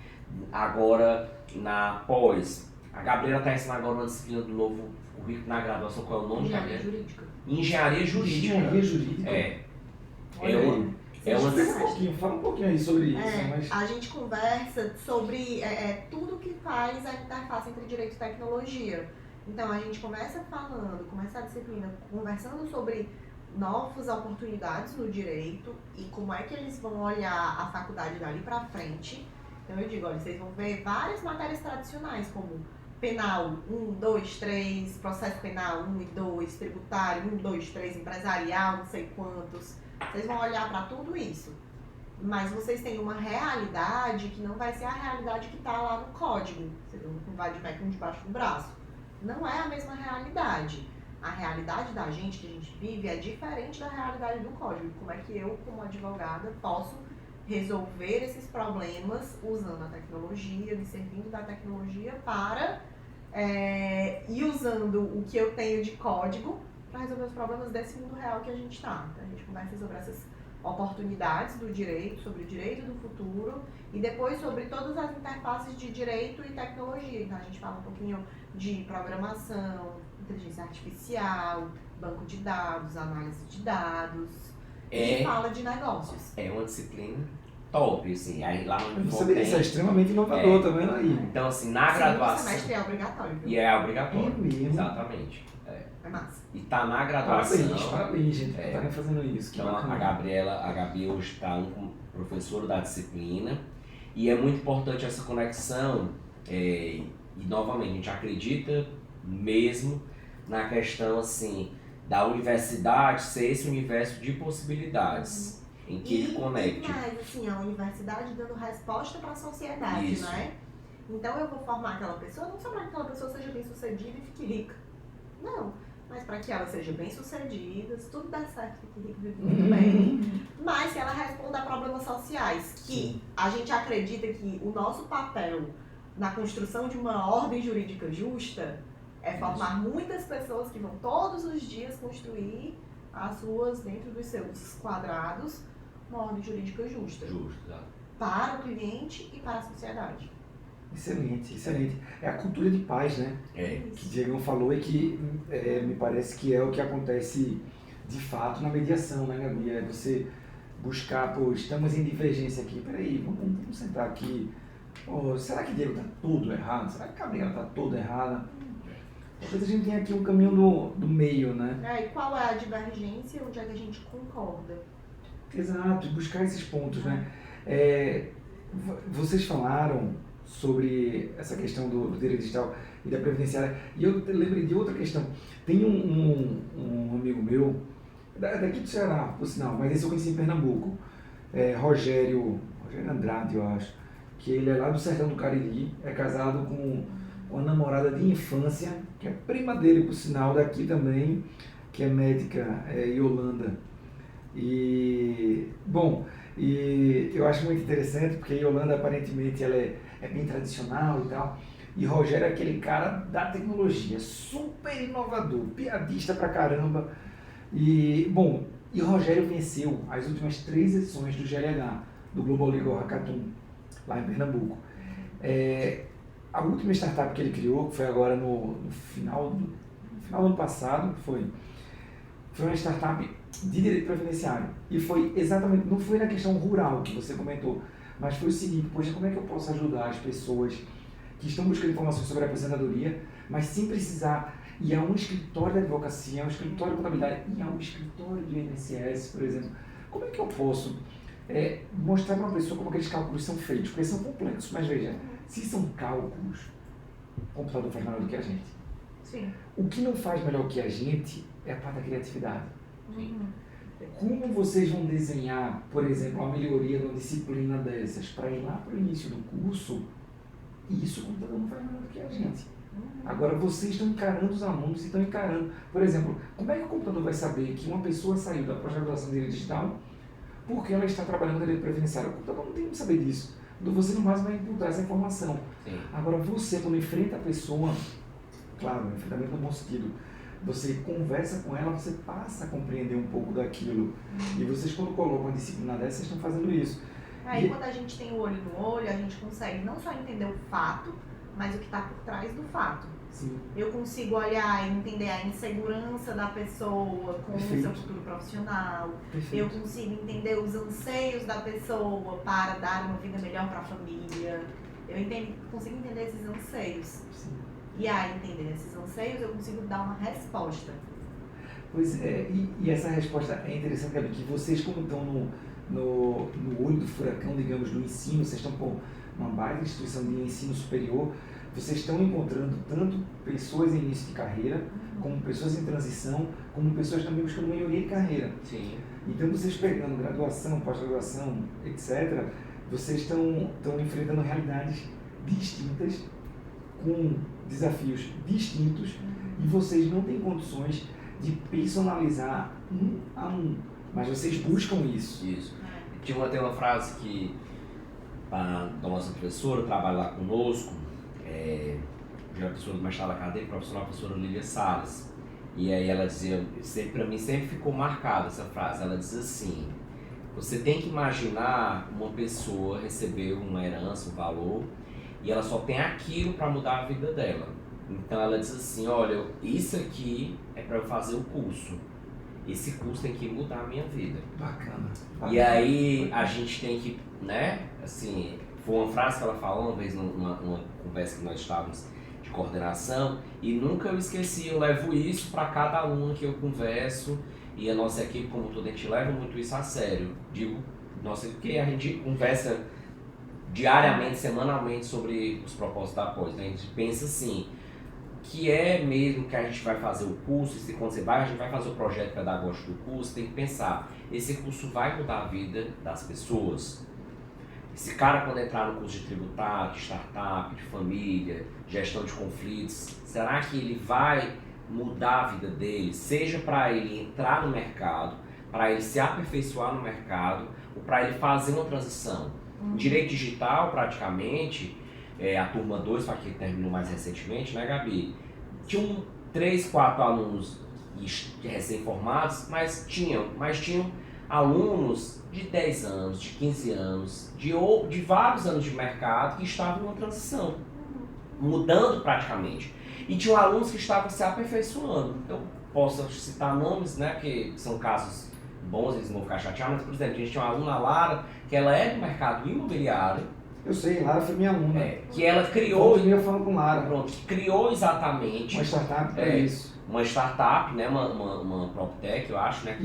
agora na pós? A Gabriela está ensinando agora uma disciplina do novo currículo na graduação, qual é o nome? Engenharia Jurídica. Engenharia Jurídica? Fala um pouquinho aí sobre isso. Mas... A gente conversa sobre tudo que faz a interface entre direito e tecnologia. Então a gente começa a disciplina conversando sobre novas oportunidades no direito e como é que eles vão olhar a faculdade dali para frente. Então eu digo, olha, vocês vão ver várias matérias tradicionais, como penal 1, 2, 3, processo penal 1 e 2, tributário 1, 2, 3, empresarial, não sei quantos. Vocês vão olhar para tudo isso. Mas vocês têm uma realidade que não vai ser a realidade que está lá no código. Você não vai de Mac debaixo do braço. Não é a mesma realidade. A realidade da gente, que a gente vive, é diferente da realidade do código. Como é que eu, como advogada, posso resolver esses problemas usando a tecnologia, me servindo da tecnologia para e usando o que eu tenho de código para resolver os problemas desse mundo real que a gente está. Então, a gente conversa sobre essas oportunidades do direito, sobre o direito do futuro e depois sobre todas as interfaces de direito e tecnologia. Então a gente fala um pouquinho de programação, inteligência artificial, banco de dados, análise de dados e fala de negócios. É uma disciplina top, assim, aí lá no Isso é extremamente inovador, tá vendo aí? Então assim, na graduação... O semestre é obrigatório, viu? E é obrigatório, mesmo? Exatamente. É massa. E tá na graduação. Parabéns, gente, por estarem fazendo isso. Que então bacana. a Gabi hoje está como professora da disciplina e é muito importante essa conexão e novamente a gente acredita mesmo na questão assim da universidade ser esse universo de possibilidades em que ele conecte. Mas assim, a universidade dando resposta para a sociedade, Isso. né? Então eu vou formar aquela pessoa não só para que aquela pessoa seja bem sucedida e fique rica. Não. Mas para que ela seja bem sucedida, se tudo der certo, fique rico, vive muito bem. Mas se ela responda a problemas sociais, que a gente acredita que o nosso papel na construção de uma ordem jurídica justa é formar muitas pessoas que vão todos os dias construir as suas, dentro dos seus quadrados, uma ordem jurídica justa. Justo, exato. Para o cliente e para a sociedade. Excelente, excelente. É a cultura de paz, né? Que Diego falou e que me parece que é o que acontece de fato na mediação, né, Gabi? É você buscar, pô, estamos em divergência aqui, peraí, vamos sentar aqui. Pô, será que Diego está tudo errado? Será que a Gabriela está toda errada? Talvez a gente tenha aqui um caminho do meio, né? E qual é a divergência? Onde é que a gente concorda? Exato, buscar esses pontos, né? Vocês falaram sobre essa questão do direito digital e da previdenciária, e eu lembrei de outra questão. Tem um amigo meu, daqui do Ceará, por sinal, mas esse eu conheci em Pernambuco, Rogério Andrade, eu acho, que ele é lá do Sertão do Cariri, é casado com uma namorada de infância, que é prima dele, por sinal, daqui também, que é médica, Yolanda. E, bom, e eu acho muito interessante, porque a Yolanda, aparentemente, ela é bem tradicional e tal, e Rogério é aquele cara da tecnologia, super inovador, piadista pra caramba, e, bom, e Rogério venceu as últimas 3 edições do GLH, do Global Legal Hackathon, lá em Pernambuco. A última startup que ele criou, que foi agora no final do ano passado, foi uma startup de direito previdenciário. E foi exatamente, não foi na questão rural que você comentou, mas foi o seguinte: poxa, como é que eu posso ajudar as pessoas que estão buscando informações sobre a aposentadoria, mas sem precisar ir a um escritório de advocacia, a um escritório de contabilidade, ir a um escritório de INSS, por exemplo? Como é que eu posso mostrar para uma pessoa como aqueles cálculos são feitos? Porque eles são complexos, mas veja, se são cálculos, o computador faz melhor do que a gente. Sim. O que não faz melhor que a gente é a parte da criatividade. Uhum. Como vocês vão desenhar, por exemplo, a melhoria de uma disciplina dessas para ir lá para o início do curso, e isso o computador não faz melhor do que a gente. Agora vocês estão encarando os alunos e estão encarando, por exemplo, como é que o computador vai saber que uma pessoa saiu da pós-graduação de direito digital porque ela está trabalhando no direito previdenciário? O computador não tem como saber disso. Você no máximo vai imputar essa informação. Sim. Agora você, quando enfrenta a pessoa, claro, enfrentamento no bom sentido, você conversa com ela, você passa a compreender um pouco daquilo. E vocês, quando colocam uma disciplina dessa, vocês estão fazendo isso. Aí quando a gente tem o olho no olho, a gente consegue não só entender o fato, mas o que está por trás do fato. Sim. Eu consigo olhar e entender a insegurança da pessoa com Perfeito. o seu futuro profissional. Perfeito. Eu consigo entender os anseios da pessoa para dar uma vida melhor para a família. Eu consigo entender esses anseios. Sim. E aí, entender esses anseios, eu consigo dar uma resposta. Pois é, e essa resposta é interessante, Gabi, que vocês, como estão no olho do furacão, digamos, do ensino, vocês estão com uma baita instituição de ensino superior, vocês estão encontrando tanto pessoas em início de carreira, como pessoas em transição, como pessoas também buscando melhoria de carreira. Sim. Então, vocês pegando graduação, pós-graduação, etc., vocês estão enfrentando realidades distintas, com desafios distintos, e vocês não têm condições de personalizar um a um, mas vocês buscam isso. Isso. Tem uma frase que da nossa professora, trabalha lá conosco, já professora do mestrado acadêmico, professora Lília Salles. E aí ela dizia, para mim sempre ficou marcada essa frase, ela diz assim: você tem que imaginar uma pessoa receber uma herança, um valor, e ela só tem aquilo para mudar a vida dela. Então ela diz assim, olha, isso aqui é para eu fazer o curso. Esse curso tem que mudar a minha vida. Bacana. E aí a gente tem que, né, assim, foi uma frase que ela falou uma vez numa conversa que nós estávamos de coordenação, e nunca eu esqueci, eu levo isso para cada aluno que eu converso, e a nossa equipe, como toda, a gente leva muito isso a sério. Digo, nossa, porque a gente conversa diariamente, semanalmente sobre os propósitos da pós, né? A gente pensa assim, que é mesmo que a gente vai fazer o curso, e quando a gente vai fazer o projeto pedagógico do curso, tem que pensar, esse curso vai mudar a vida das pessoas? Esse cara, quando entrar no curso de tributário, de startup, de família, gestão de conflitos, será que ele vai mudar a vida dele? Seja para ele entrar no mercado, para ele se aperfeiçoar no mercado, ou para ele fazer uma transição. Direito digital, praticamente, a turma 2, que terminou mais recentemente, né, Gabi? Tinham 3, 4 alunos recém-formados, mas tinham alunos de 10 anos, de 15 anos, de vários anos de mercado que estavam em uma transição, mudando praticamente. E tinham alunos que estavam se aperfeiçoando. Eu posso citar nomes, né, que são casos bons, eles vão ficar chateados, mas, por exemplo, a gente tinha uma aluna, Lara, que ela é do mercado imobiliário. Eu sei, Lara foi minha aluna. Que ela criou... Eu falo com Lara. Pronto, que criou exatamente... Uma startup para isso. Uma startup, né, uma PropTech, eu acho, né,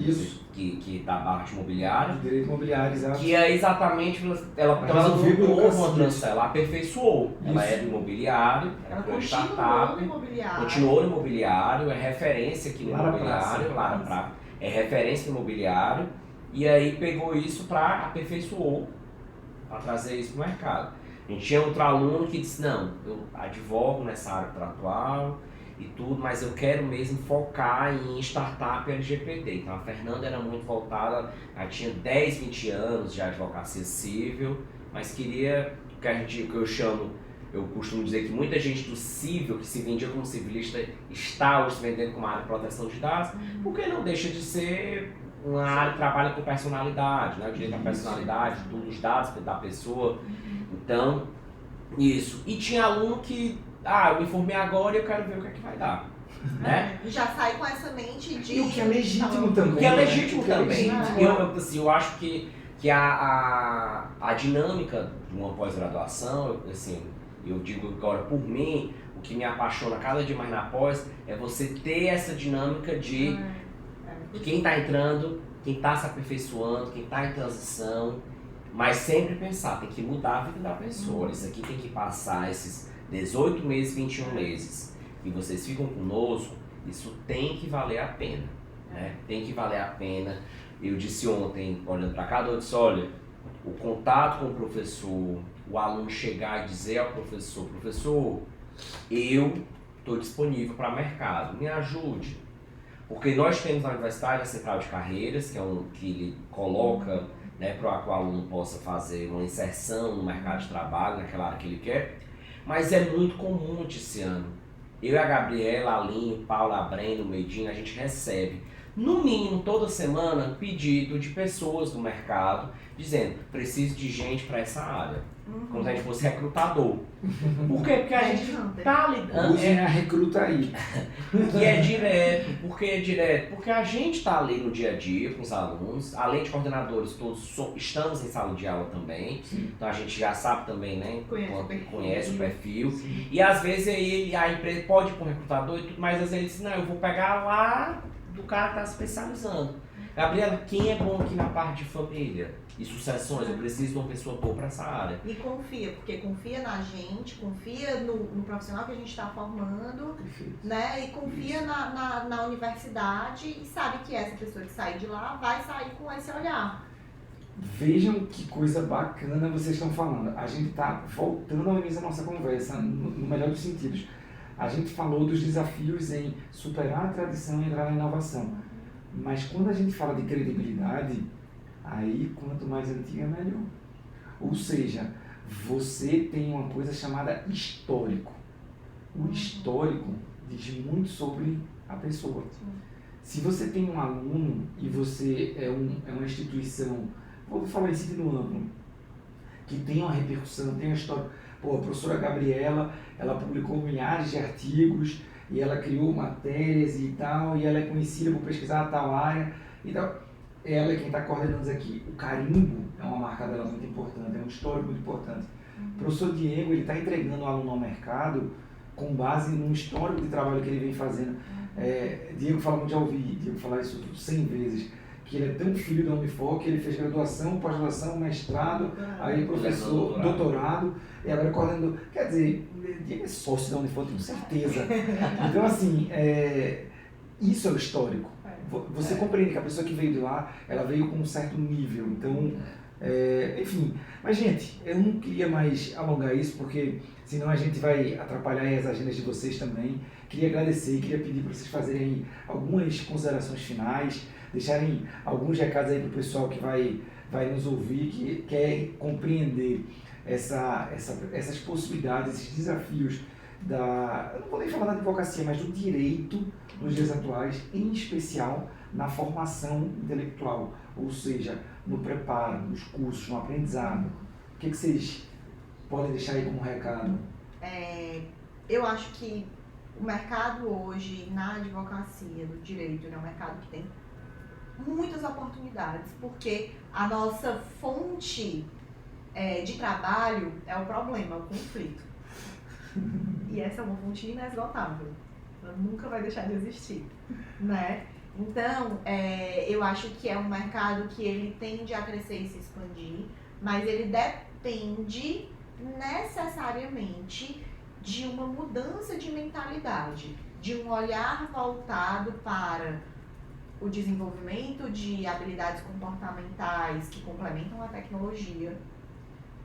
que tá parte imobiliária. Direito imobiliário, exato. Que é exatamente, ela não houve uma transição, ela aperfeiçoou. Ela é do imobiliário, ela foi startup, continuou no imobiliário, é referência aqui no imobiliário, Lara Praça, é referência no imobiliário, e aí pegou isso para aperfeiçoou, para trazer isso para o mercado. A gente tinha outro aluno que disse, não, eu advogo nessa área contratual e tudo, mas eu quero mesmo focar em startup LGBT. Então a Fernanda era muito voltada, ela tinha 10, 20 anos de advocacia civil, mas queria, eu costumo dizer que muita gente do civil, que se vendia como civilista, está hoje se vendendo como área de proteção de dados, porque não deixa de ser uma área que trabalha com personalidade, né? O direito à personalidade, tudo, os dados da pessoa. Então, isso. E tinha aluno que, eu me formei agora e eu quero ver o que é que vai dar. Né? E já sai com essa mente de... E o que é legítimo também. O que é legítimo também. Eu acho que a dinâmica de uma pós-graduação, assim, eu digo agora por mim, o que me apaixona cada dia mais na pós é você ter essa dinâmica de quem está entrando, quem está se aperfeiçoando, quem está em transição, mas sempre pensar, tem que mudar a vida da pessoa. Isso aqui tem que passar esses 18 meses, 21 meses, e vocês ficam conosco, isso tem que valer a pena, né? Tem que valer a pena. Eu disse ontem, olhando para cá, eu disse, olha, o contato com o professor, o aluno chegar e dizer ao professor, eu estou disponível para mercado, me ajude. Porque nós temos na universidade a central de carreiras, que é que ele coloca, né, para que o aluno possa fazer uma inserção no mercado de trabalho, naquela área que ele quer. Mas é muito comum esse ano. Eu e a Gabriela, a Alinho, Paula, a Breno, o Meidinho, a gente recebe, no mínimo, toda semana, pedido de pessoas do mercado, dizendo, preciso de gente para essa área. Como se a gente fosse recrutador. Por quê? Porque a gente tá lidando... Usem a recruta aí. Que é direto. Por que é direto? Porque a gente está ali no dia a dia com os alunos, além de coordenadores, todos estamos em sala de aula também. Sim. Então a gente já sabe também, né? Conhece o perfil. Sim. E às vezes a empresa pode ir para um recrutador e tudo, mas às vezes ele diz, não, eu vou pegar lá do cara que está se especializando. Gabriela, quem é bom aqui na parte de família e sucessões? Eu preciso de uma pessoa boa para essa área. E confia, porque confia na gente, confia no profissional que a gente está formando, Perfeito. né? E confia na universidade e sabe que essa pessoa que sair de lá vai sair com esse olhar. Vejam que coisa bacana vocês estão falando. A gente está voltando ao início da nossa conversa, no melhor dos sentidos. A gente falou dos desafios em superar a tradição e entrar na inovação. Mas quando a gente fala de credibilidade, aí quanto mais antiga, melhor. Ou seja, você tem uma coisa chamada histórico. O histórico diz muito sobre a pessoa. Se você tem um aluno e você é uma instituição, vou falar em sentido amplo, que tem uma repercussão, tem uma história. Pô, a professora Gabriela, ela publicou milhares de artigos e ela criou matérias e tal, e ela é conhecida por pesquisar a tal área. Então, ela é quem está coordenando isso aqui. O carimbo é uma marca dela muito importante, é um histórico muito importante. O professor Diego, ele está entregando o aluno ao mercado com base num histórico de trabalho que ele vem fazendo. Diego fala muito, já ouvi Diego falar isso 100 vezes, que ele é tão filho da Unifor que ele fez graduação, pós-graduação, mestrado, aí professor, doutorado, e agora coordenador. Quer dizer, Diego é sócio da Unifor, tenho certeza. Então, assim, isso é o histórico. Você compreende que a pessoa que veio de lá, ela veio com um certo nível. Então, enfim. Mas, gente, eu não queria mais alongar isso, porque senão a gente vai atrapalhar as agendas de vocês também. Queria agradecer, queria pedir para vocês fazerem algumas considerações finais, deixarem alguns recados aí para o pessoal que vai nos ouvir, que quer compreender essas possibilidades, esses desafios eu não vou nem falar da advocacia, mas do direito nos dias atuais, em especial na formação intelectual, ou seja, no preparo, nos cursos, no aprendizado. O que vocês podem deixar aí como recado? Eu acho que o mercado hoje na advocacia, no direito, é um mercado que tem muitas oportunidades, porque a nossa fonte de trabalho é o problema, é o conflito. E essa é uma fonte inesgotável. Ela nunca vai deixar de existir, né? Então, eu acho que é um mercado que ele tende a crescer e se expandir, mas ele depende necessariamente de uma mudança de mentalidade, de um olhar voltado para o desenvolvimento de habilidades comportamentais que complementam a tecnologia,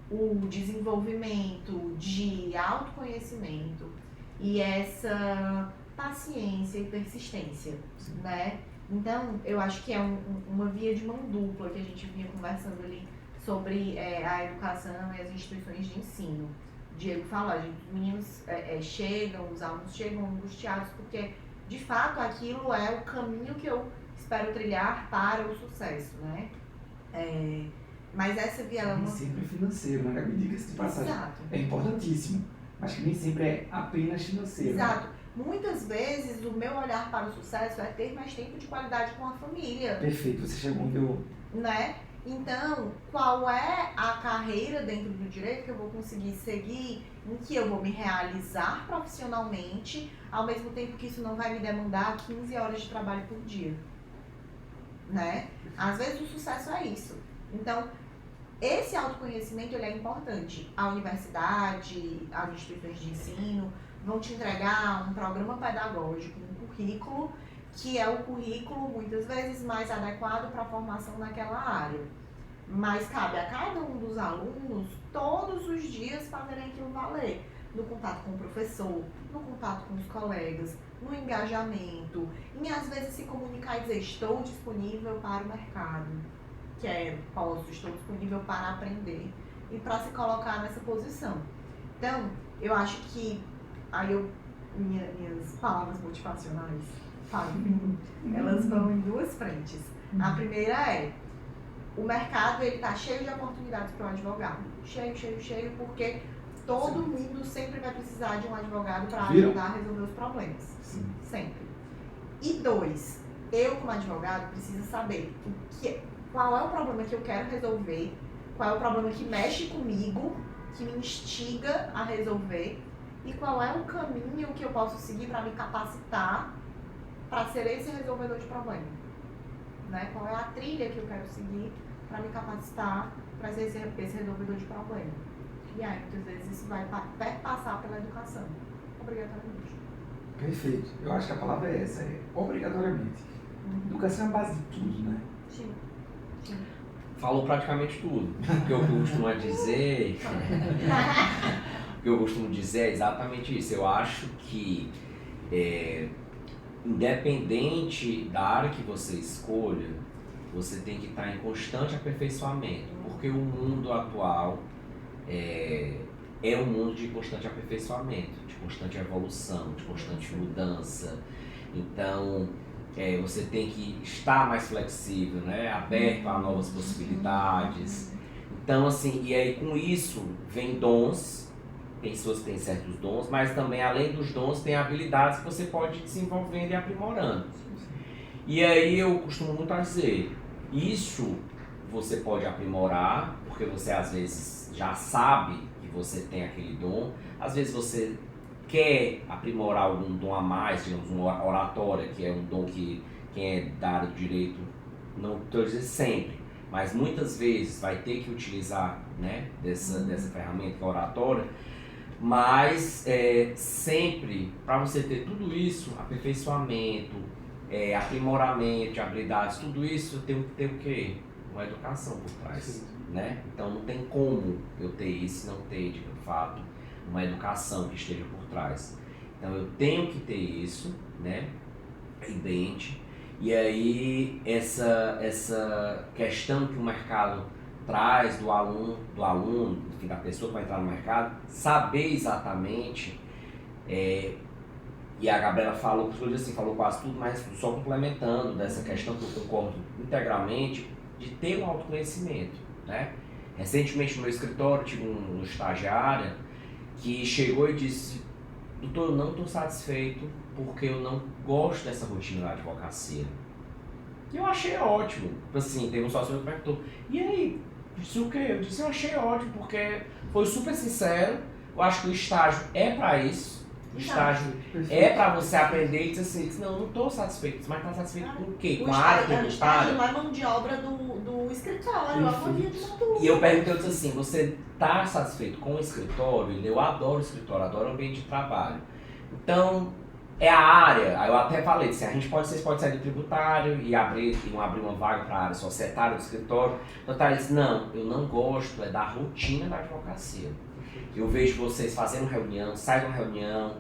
o desenvolvimento de autoconhecimento e essa paciência e persistência, né? Então, eu acho que é uma via de mão dupla que a gente vinha conversando ali sobre a educação e as instituições de ensino. O Diego fala, os meninos os alunos chegam angustiados porque, de fato, aquilo é o caminho que eu espero trilhar para o sucesso, né? Mas essa via é Nem sempre é financeiro, né, Gabi? Diga-se de passagem. Exato. É importantíssimo, mas que nem sempre é apenas financeiro. Exato. Né? Muitas vezes o meu olhar para o sucesso é ter mais tempo de qualidade com a família. Perfeito, você chegou onde eu... Né? Então, qual é a carreira dentro do direito que eu vou conseguir seguir, em que eu vou me realizar profissionalmente, ao mesmo tempo que isso não vai me demandar 15 horas de trabalho por dia? Né? Às vezes o sucesso é isso. Então, esse autoconhecimento ele é importante. A universidade, as instituições de ensino vão te entregar um programa pedagógico, um currículo, que é o currículo muitas vezes mais adequado para a formação naquela área. Mas cabe a cada um dos alunos todos os dias fazerem aquilo valer. No contato com o professor, no contato com os colegas, no engajamento, em às vezes se comunicar e dizer estou disponível para o mercado. Estou disponível para aprender e para se colocar nessa posição. Então, eu acho que minhas palavras motivacionais, elas vão em duas frentes. A primeira é, o mercado ele está cheio de oportunidades para o advogado. Cheio, porque todo mundo sempre vai precisar de um advogado para ajudar a resolver os problemas. Sim. Sempre. E 2, eu como advogado preciso saber qual é o problema que eu quero resolver, qual é o problema que mexe comigo, que me instiga a resolver, e qual é o caminho que eu posso seguir para me capacitar para ser esse resolvedor de problema? Né? Qual é a trilha que eu quero seguir para me capacitar para ser esse resolvedor de problema? E aí, muitas vezes, isso vai passar pela educação, obrigatoriamente. Perfeito. Eu acho que a palavra é essa, é obrigatoriamente. Educação é a base de tudo, né? Sim. Sim. Falou praticamente tudo. O que eu costumo dizer... o que eu costumo dizer é exatamente isso. Eu acho que, independente da área que você escolha, você tem que estar em constante aperfeiçoamento. Porque o mundo atual é um mundo de constante aperfeiçoamento, de constante evolução, de constante mudança. Então, você tem que estar mais flexível, né? Aberto a novas possibilidades. Então, assim, e aí com isso vem dons, pessoas que têm certos dons, mas também além dos dons tem habilidades que você pode ir desenvolvendo e aprimorando. E aí eu costumo muito dizer, isso você pode aprimorar, porque você às vezes já sabe que você tem aquele dom, às vezes você quer aprimorar algum dom a mais, digamos, uma oratória, que é um dom que quem é da área do direito, não estou dizendo sempre, mas muitas vezes vai ter que utilizar, né, dessa ferramenta que é a oratória, mas sempre, para você ter tudo isso, aperfeiçoamento, aprimoramento de habilidades, tudo isso tem que ter o quê? Uma educação por trás, né? Então não tem como eu ter isso e não ter, de fato, uma educação que esteja por trás. Então eu tenho que ter isso, né, em mente. E aí essa questão que o mercado traz do aluno, enfim, da pessoa que vai entrar no mercado, saber exatamente, e a Gabriela falou quase tudo, mas só complementando dessa questão que eu concordo integralmente, de ter um autoconhecimento, né? Recentemente no meu escritório tive um estagiário que chegou e disse: doutor, eu não estou satisfeito porque eu não gosto dessa rotina da advocacia. E eu achei ótimo. Assim, teve um sócio que me perguntou: e aí, disse o quê? Eu disse: eu achei ótimo porque foi super sincero. Eu acho que o estágio é para isso. O estágio é para você aprender e dizer assim: não, não estou satisfeito. Mas está satisfeito com o quê? Com a área tributária? Não é mão de obra do escritório, é uma via de tudo. E eu perguntei, eu disse assim: você está satisfeito com o escritório? Eu adoro o escritório, adoro o ambiente de trabalho. Então, é a área. Aí eu até falei assim: vocês podem sair do tributário e abrir uma vaga para a área societária do escritório. Então, ele disse: não, eu não gosto da rotina da advocacia. Eu vejo vocês fazendo reunião, sai de uma reunião,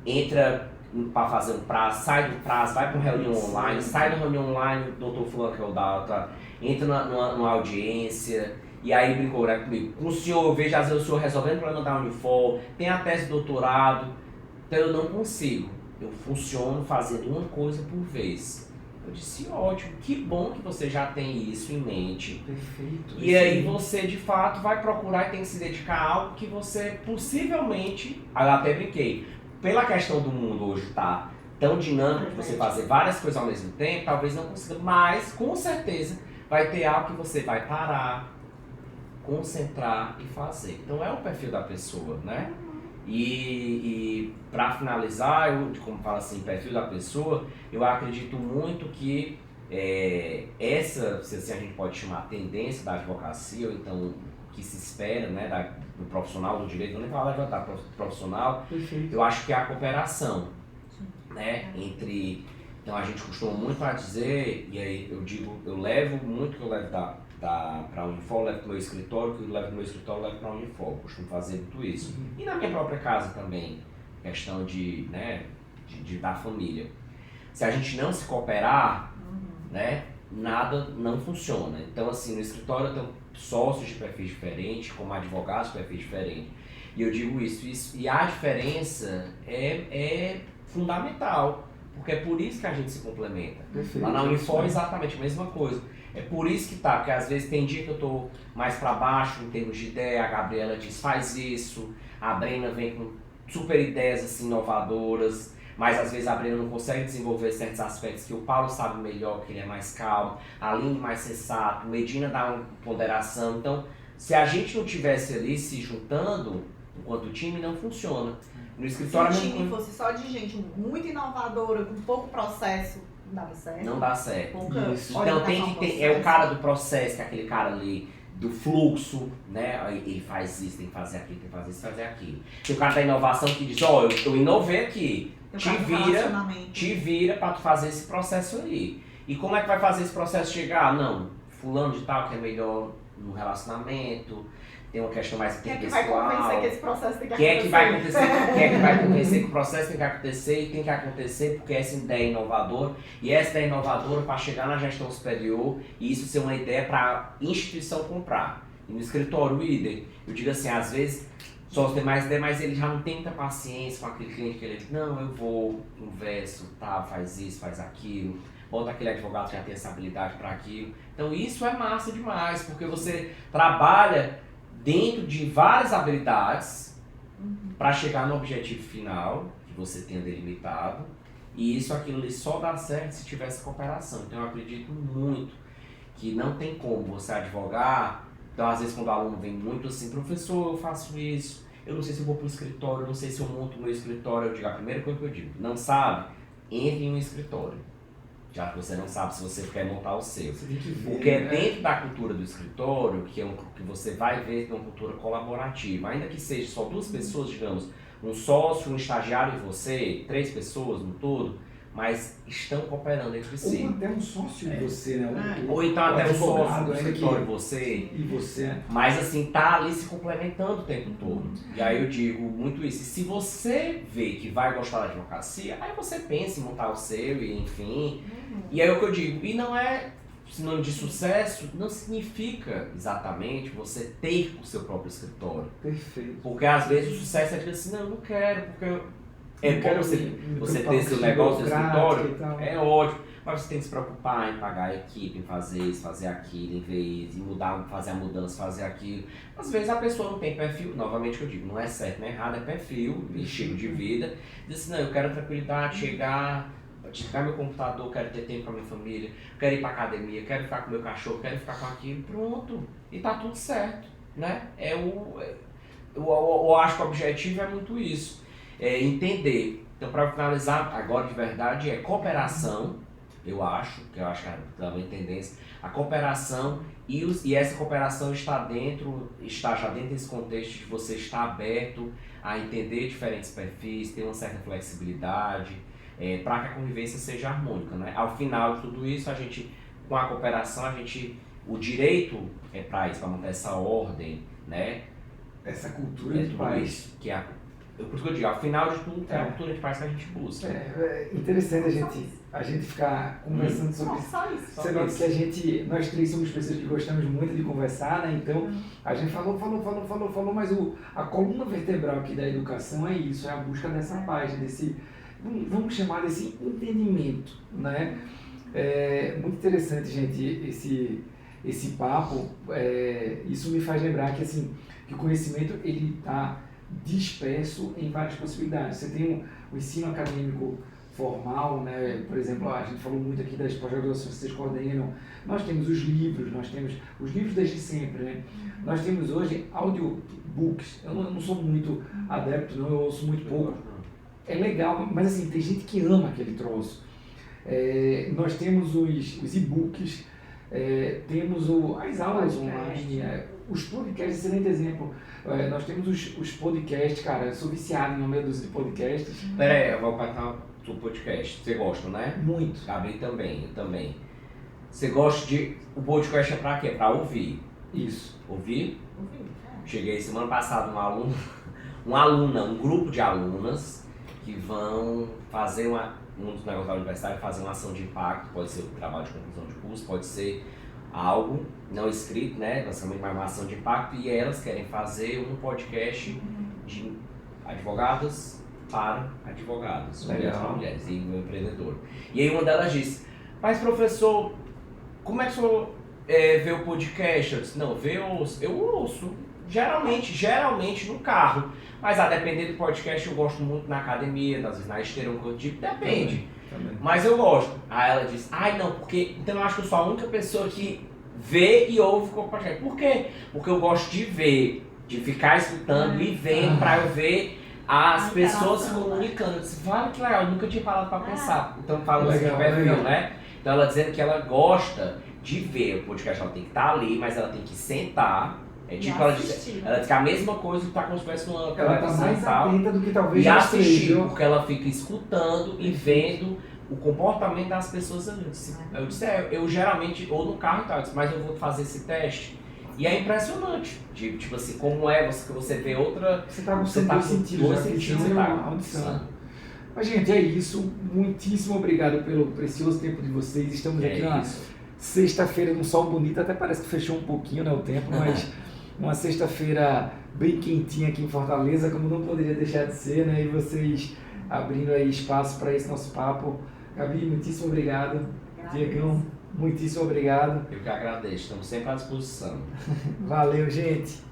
entra para fazer um prazo, sai do prazo, vai para uma reunião online, sai da reunião online, o doutor fulano que é o data, entra numa audiência, e aí brincou, né, comigo. Com o senhor, eu vejo às vezes o senhor resolvendo o problema da Unifor, tem a tese de doutorado, então eu não consigo. Eu funciono fazendo uma coisa por vez. Eu disse: ótimo, que bom que você já tem isso em mente. Perfeito. E aí você, de fato, vai procurar e tem que se dedicar a algo que você possivelmente... Aí eu até brinquei. Pela questão do mundo hoje estar tão dinâmico, de você fazer várias coisas ao mesmo tempo, talvez não consiga, mas com certeza vai ter algo que você vai parar, concentrar e fazer. Então é o perfil da pessoa, né? E para finalizar, como fala assim, perfil da pessoa, eu acredito muito que essa, se assim a gente pode chamar, tendência da advocacia, ou então o que se espera, né, do profissional do direito, não nem falar da profissional, eu acho que é a cooperação, né, entre... Então a gente costuma muito a dizer, e aí eu levo muito que eu levo para a Unifor, levo para o meu escritório, que eu levo para o meu escritório, levo para a Unifor, eu costumo fazer muito isso. E na minha própria casa também, questão de da família. Se a gente não se cooperar, né, nada não funciona. Então assim, no escritório eu tenho sócios de perfis diferentes, como advogados de perfis diferentes. E eu digo isso, e a diferença é fundamental, porque é por isso que a gente se complementa. Perfeito. Lá na Unifor é exatamente a mesma coisa. É por isso que tá, porque às vezes tem dia que eu tô mais para baixo em termos de ideia, a Gabriela diz: faz isso, a Brena vem com super ideias assim inovadoras, mas às vezes a Brena não consegue desenvolver certos aspectos que o Paulo sabe melhor, que ele é mais calmo, a Aline mais sensato, o Medina dá uma ponderação. Então, se a gente não tivesse ali se juntando enquanto time, não funciona. No escritório Se o time fosse só de gente muito inovadora, com pouco processo, não dava certo. Não dá certo. Pouca Isso. Então tem orientação que ter, ao é o cara do processo, que é aquele cara ali do fluxo, né? Aí ele faz isso, tem que fazer aquilo, tem que fazer isso, fazer aquilo. Tem o cara da inovação que diz, ó, eu inovei aqui, Tem o cara do relacionamento. te vira pra tu fazer esse processo aí. E como é que vai fazer esse processo chegar? Não, fulano de tal que é melhor no relacionamento, tem uma questão mais Quem é que vai convencer interpessoal. que esse processo tem que Quem é acontecer? que vai acontecer? Quem é que vai convencer que o processo tem que acontecer? E tem que acontecer porque essa ideia é inovadora. E essa ideia é inovadora para chegar na gestão superior e isso ser uma ideia para a instituição comprar. E no escritório, o líder, eu digo assim, às vezes sócio tem mais ideia, mas ele já não tem muita paciência com aquele cliente que ele diz, não, eu vou, converso, tá, faz isso, faz aquilo. Bota aquele advogado que já tem essa habilidade para aquilo. Então isso é massa demais, porque você trabalha dentro de várias habilidades para chegar no objetivo final que você tenha delimitado, e isso aquilo ali só dá certo se tivesse cooperação. Então eu acredito muito que não tem como você advogar. Então às vezes quando o aluno vem muito assim, professor, eu faço isso, eu não sei se eu vou para o escritório, eu não sei se eu monto o meu escritório, eu digo, a primeira coisa que eu digo, não sabe? Entre em um escritório. Já que você não sabe se você quer montar o seu. Você tem que ver, Porque é né? dentro da cultura do escritório que, que você vai ver que é uma cultura colaborativa. Ainda que seja só duas pessoas, digamos, um sócio, um estagiário e você, 3 pessoas no todo, mas estão cooperando entre si. Ou até um sócio de você, né? Ou então até um sócio advogado, do ainda escritório e que- você. E você. Mas assim, tá ali se complementando o tempo todo. E aí eu digo muito isso. E se você vê que vai gostar da advocacia, aí você pensa em montar o seu e enfim. E aí é o que eu digo, e não é sinônimo de sucesso, não significa exatamente você ter o seu próprio escritório. Perfeito. Porque às vezes o sucesso é dizer assim, não, eu não quero, porque é Não bom quero você me você preocupar ter com seu esse negócio, seu burocrático escritório, e tal. é ótimo. Mas você tem que se preocupar em pagar a equipe, em fazer isso, fazer aquilo, em ver isso, em mudar, fazer a mudança, fazer aquilo. Às vezes a pessoa não tem perfil, novamente que eu digo, não é certo, não é errado, é perfil, estilo de vida. Diz assim, não, eu quero tranquilidade, chegar, desligar meu computador, quero ter tempo com a minha família, quero ir pra academia, quero ficar com o meu cachorro, quero ficar com aquilo, pronto. E tá tudo certo, né? Eu acho que o objetivo é muito isso, é entender. Então, para finalizar, agora de verdade, é cooperação, eu acho que é também tendência, a cooperação e essa cooperação está já dentro desse contexto de você estar aberto a entender diferentes perfis, ter uma certa flexibilidade, para que a convivência seja harmônica, né? Ao final de tudo isso, com a cooperação, o direito é para isso, para manter essa ordem, né? Essa cultura de tudo paz. isso, por isso que eu digo, ao final de tudo, é a cultura de paz que a gente busca. É interessante a gente ficar conversando sobre isso. Só isso. Você nota que nós 3 somos pessoas que gostamos muito de conversar, né? Então, a gente falou, mas a coluna vertebral aqui da educação é isso, é a busca dessa paz, vamos chamar desse entendimento, né? É muito interessante, gente, esse papo. Isso me faz lembrar que, assim, que o conhecimento, ele está disperso em várias possibilidades. Você tem o ensino acadêmico formal, né? Por exemplo, a gente falou muito aqui das pós-graduações que vocês coordenam. Nós temos os livros, desde sempre, né? Nós temos hoje audiobooks. Eu não sou muito adepto, não, eu ouço muito pouco. É legal, mas assim, tem gente que ama aquele troço. Nós temos os e-books, temos as aulas online, os podcasts, excelente exemplo. Nós temos os podcasts, cara, eu sou viciado em uma meia dúzia de podcasts. Pera aí, eu vou passar o podcast. Você gosta, né? Muito. Gabi também, eu também. Você gosta de... O podcast é pra quê? Pra ouvir. Isso. Ouvir? Cheguei semana passada um grupo de alunas que vão fazer um dos negócios da universidade, fazer uma ação de impacto, pode ser um trabalho de conclusão de curso, pode ser algo não escrito, né, basicamente uma ação de impacto, e elas querem fazer um podcast de advogadas para advogados, mulheres para mulheres, e um empreendedor. E aí uma delas disse, mas professor, como é que o senhor vê o podcast? Eu disse, não, eu ouço, geralmente no carro, mas a depender do podcast eu gosto muito na academia, às vezes na esteira, depende. Também. Mas eu gosto. Aí ela disse, não, porque então eu acho que eu sou a única pessoa que vê e ouve o podcast. Por quê? Porque eu gosto de ver, de ficar escutando e vendo pra eu ver as A pessoas se interação, comunicando. Eu disse, vale, que legal, eu nunca tinha parado pra pensar. Então falando assim de Legal, perfil, legal. né? Então ela dizendo que ela gosta de ver o podcast, ela tem que estar ali, mas ela tem que sentar. É E tipo, ela assistir. diz que é a mesma coisa que tá como se estivesse numa Ela tá televisão mais e tal. atenta do que talvez E nós três, assistir, viu? porque ela fica escutando e vendo o comportamento das pessoas ali. Eu disse, eu geralmente, ou no carro e tal, eu disse, mas eu vou fazer esse teste. E é impressionante, tipo assim, como é que você vê outra... Você tá com Você tá dois com sentidos, dois a sentidos, visão você e tá. a audição. Mas, gente, é isso. Muitíssimo obrigado pelo precioso tempo de vocês. Estamos aqui na sexta-feira, num sol bonito. Até parece que fechou um pouquinho, né, o tempo, mas uma sexta-feira bem quentinha aqui em Fortaleza, como não poderia deixar de ser, né? E vocês abrindo aí espaço para esse nosso papo. Gabi, muitíssimo obrigado. Diegão, muitíssimo obrigado. Eu que agradeço, estamos sempre à disposição. Valeu, gente.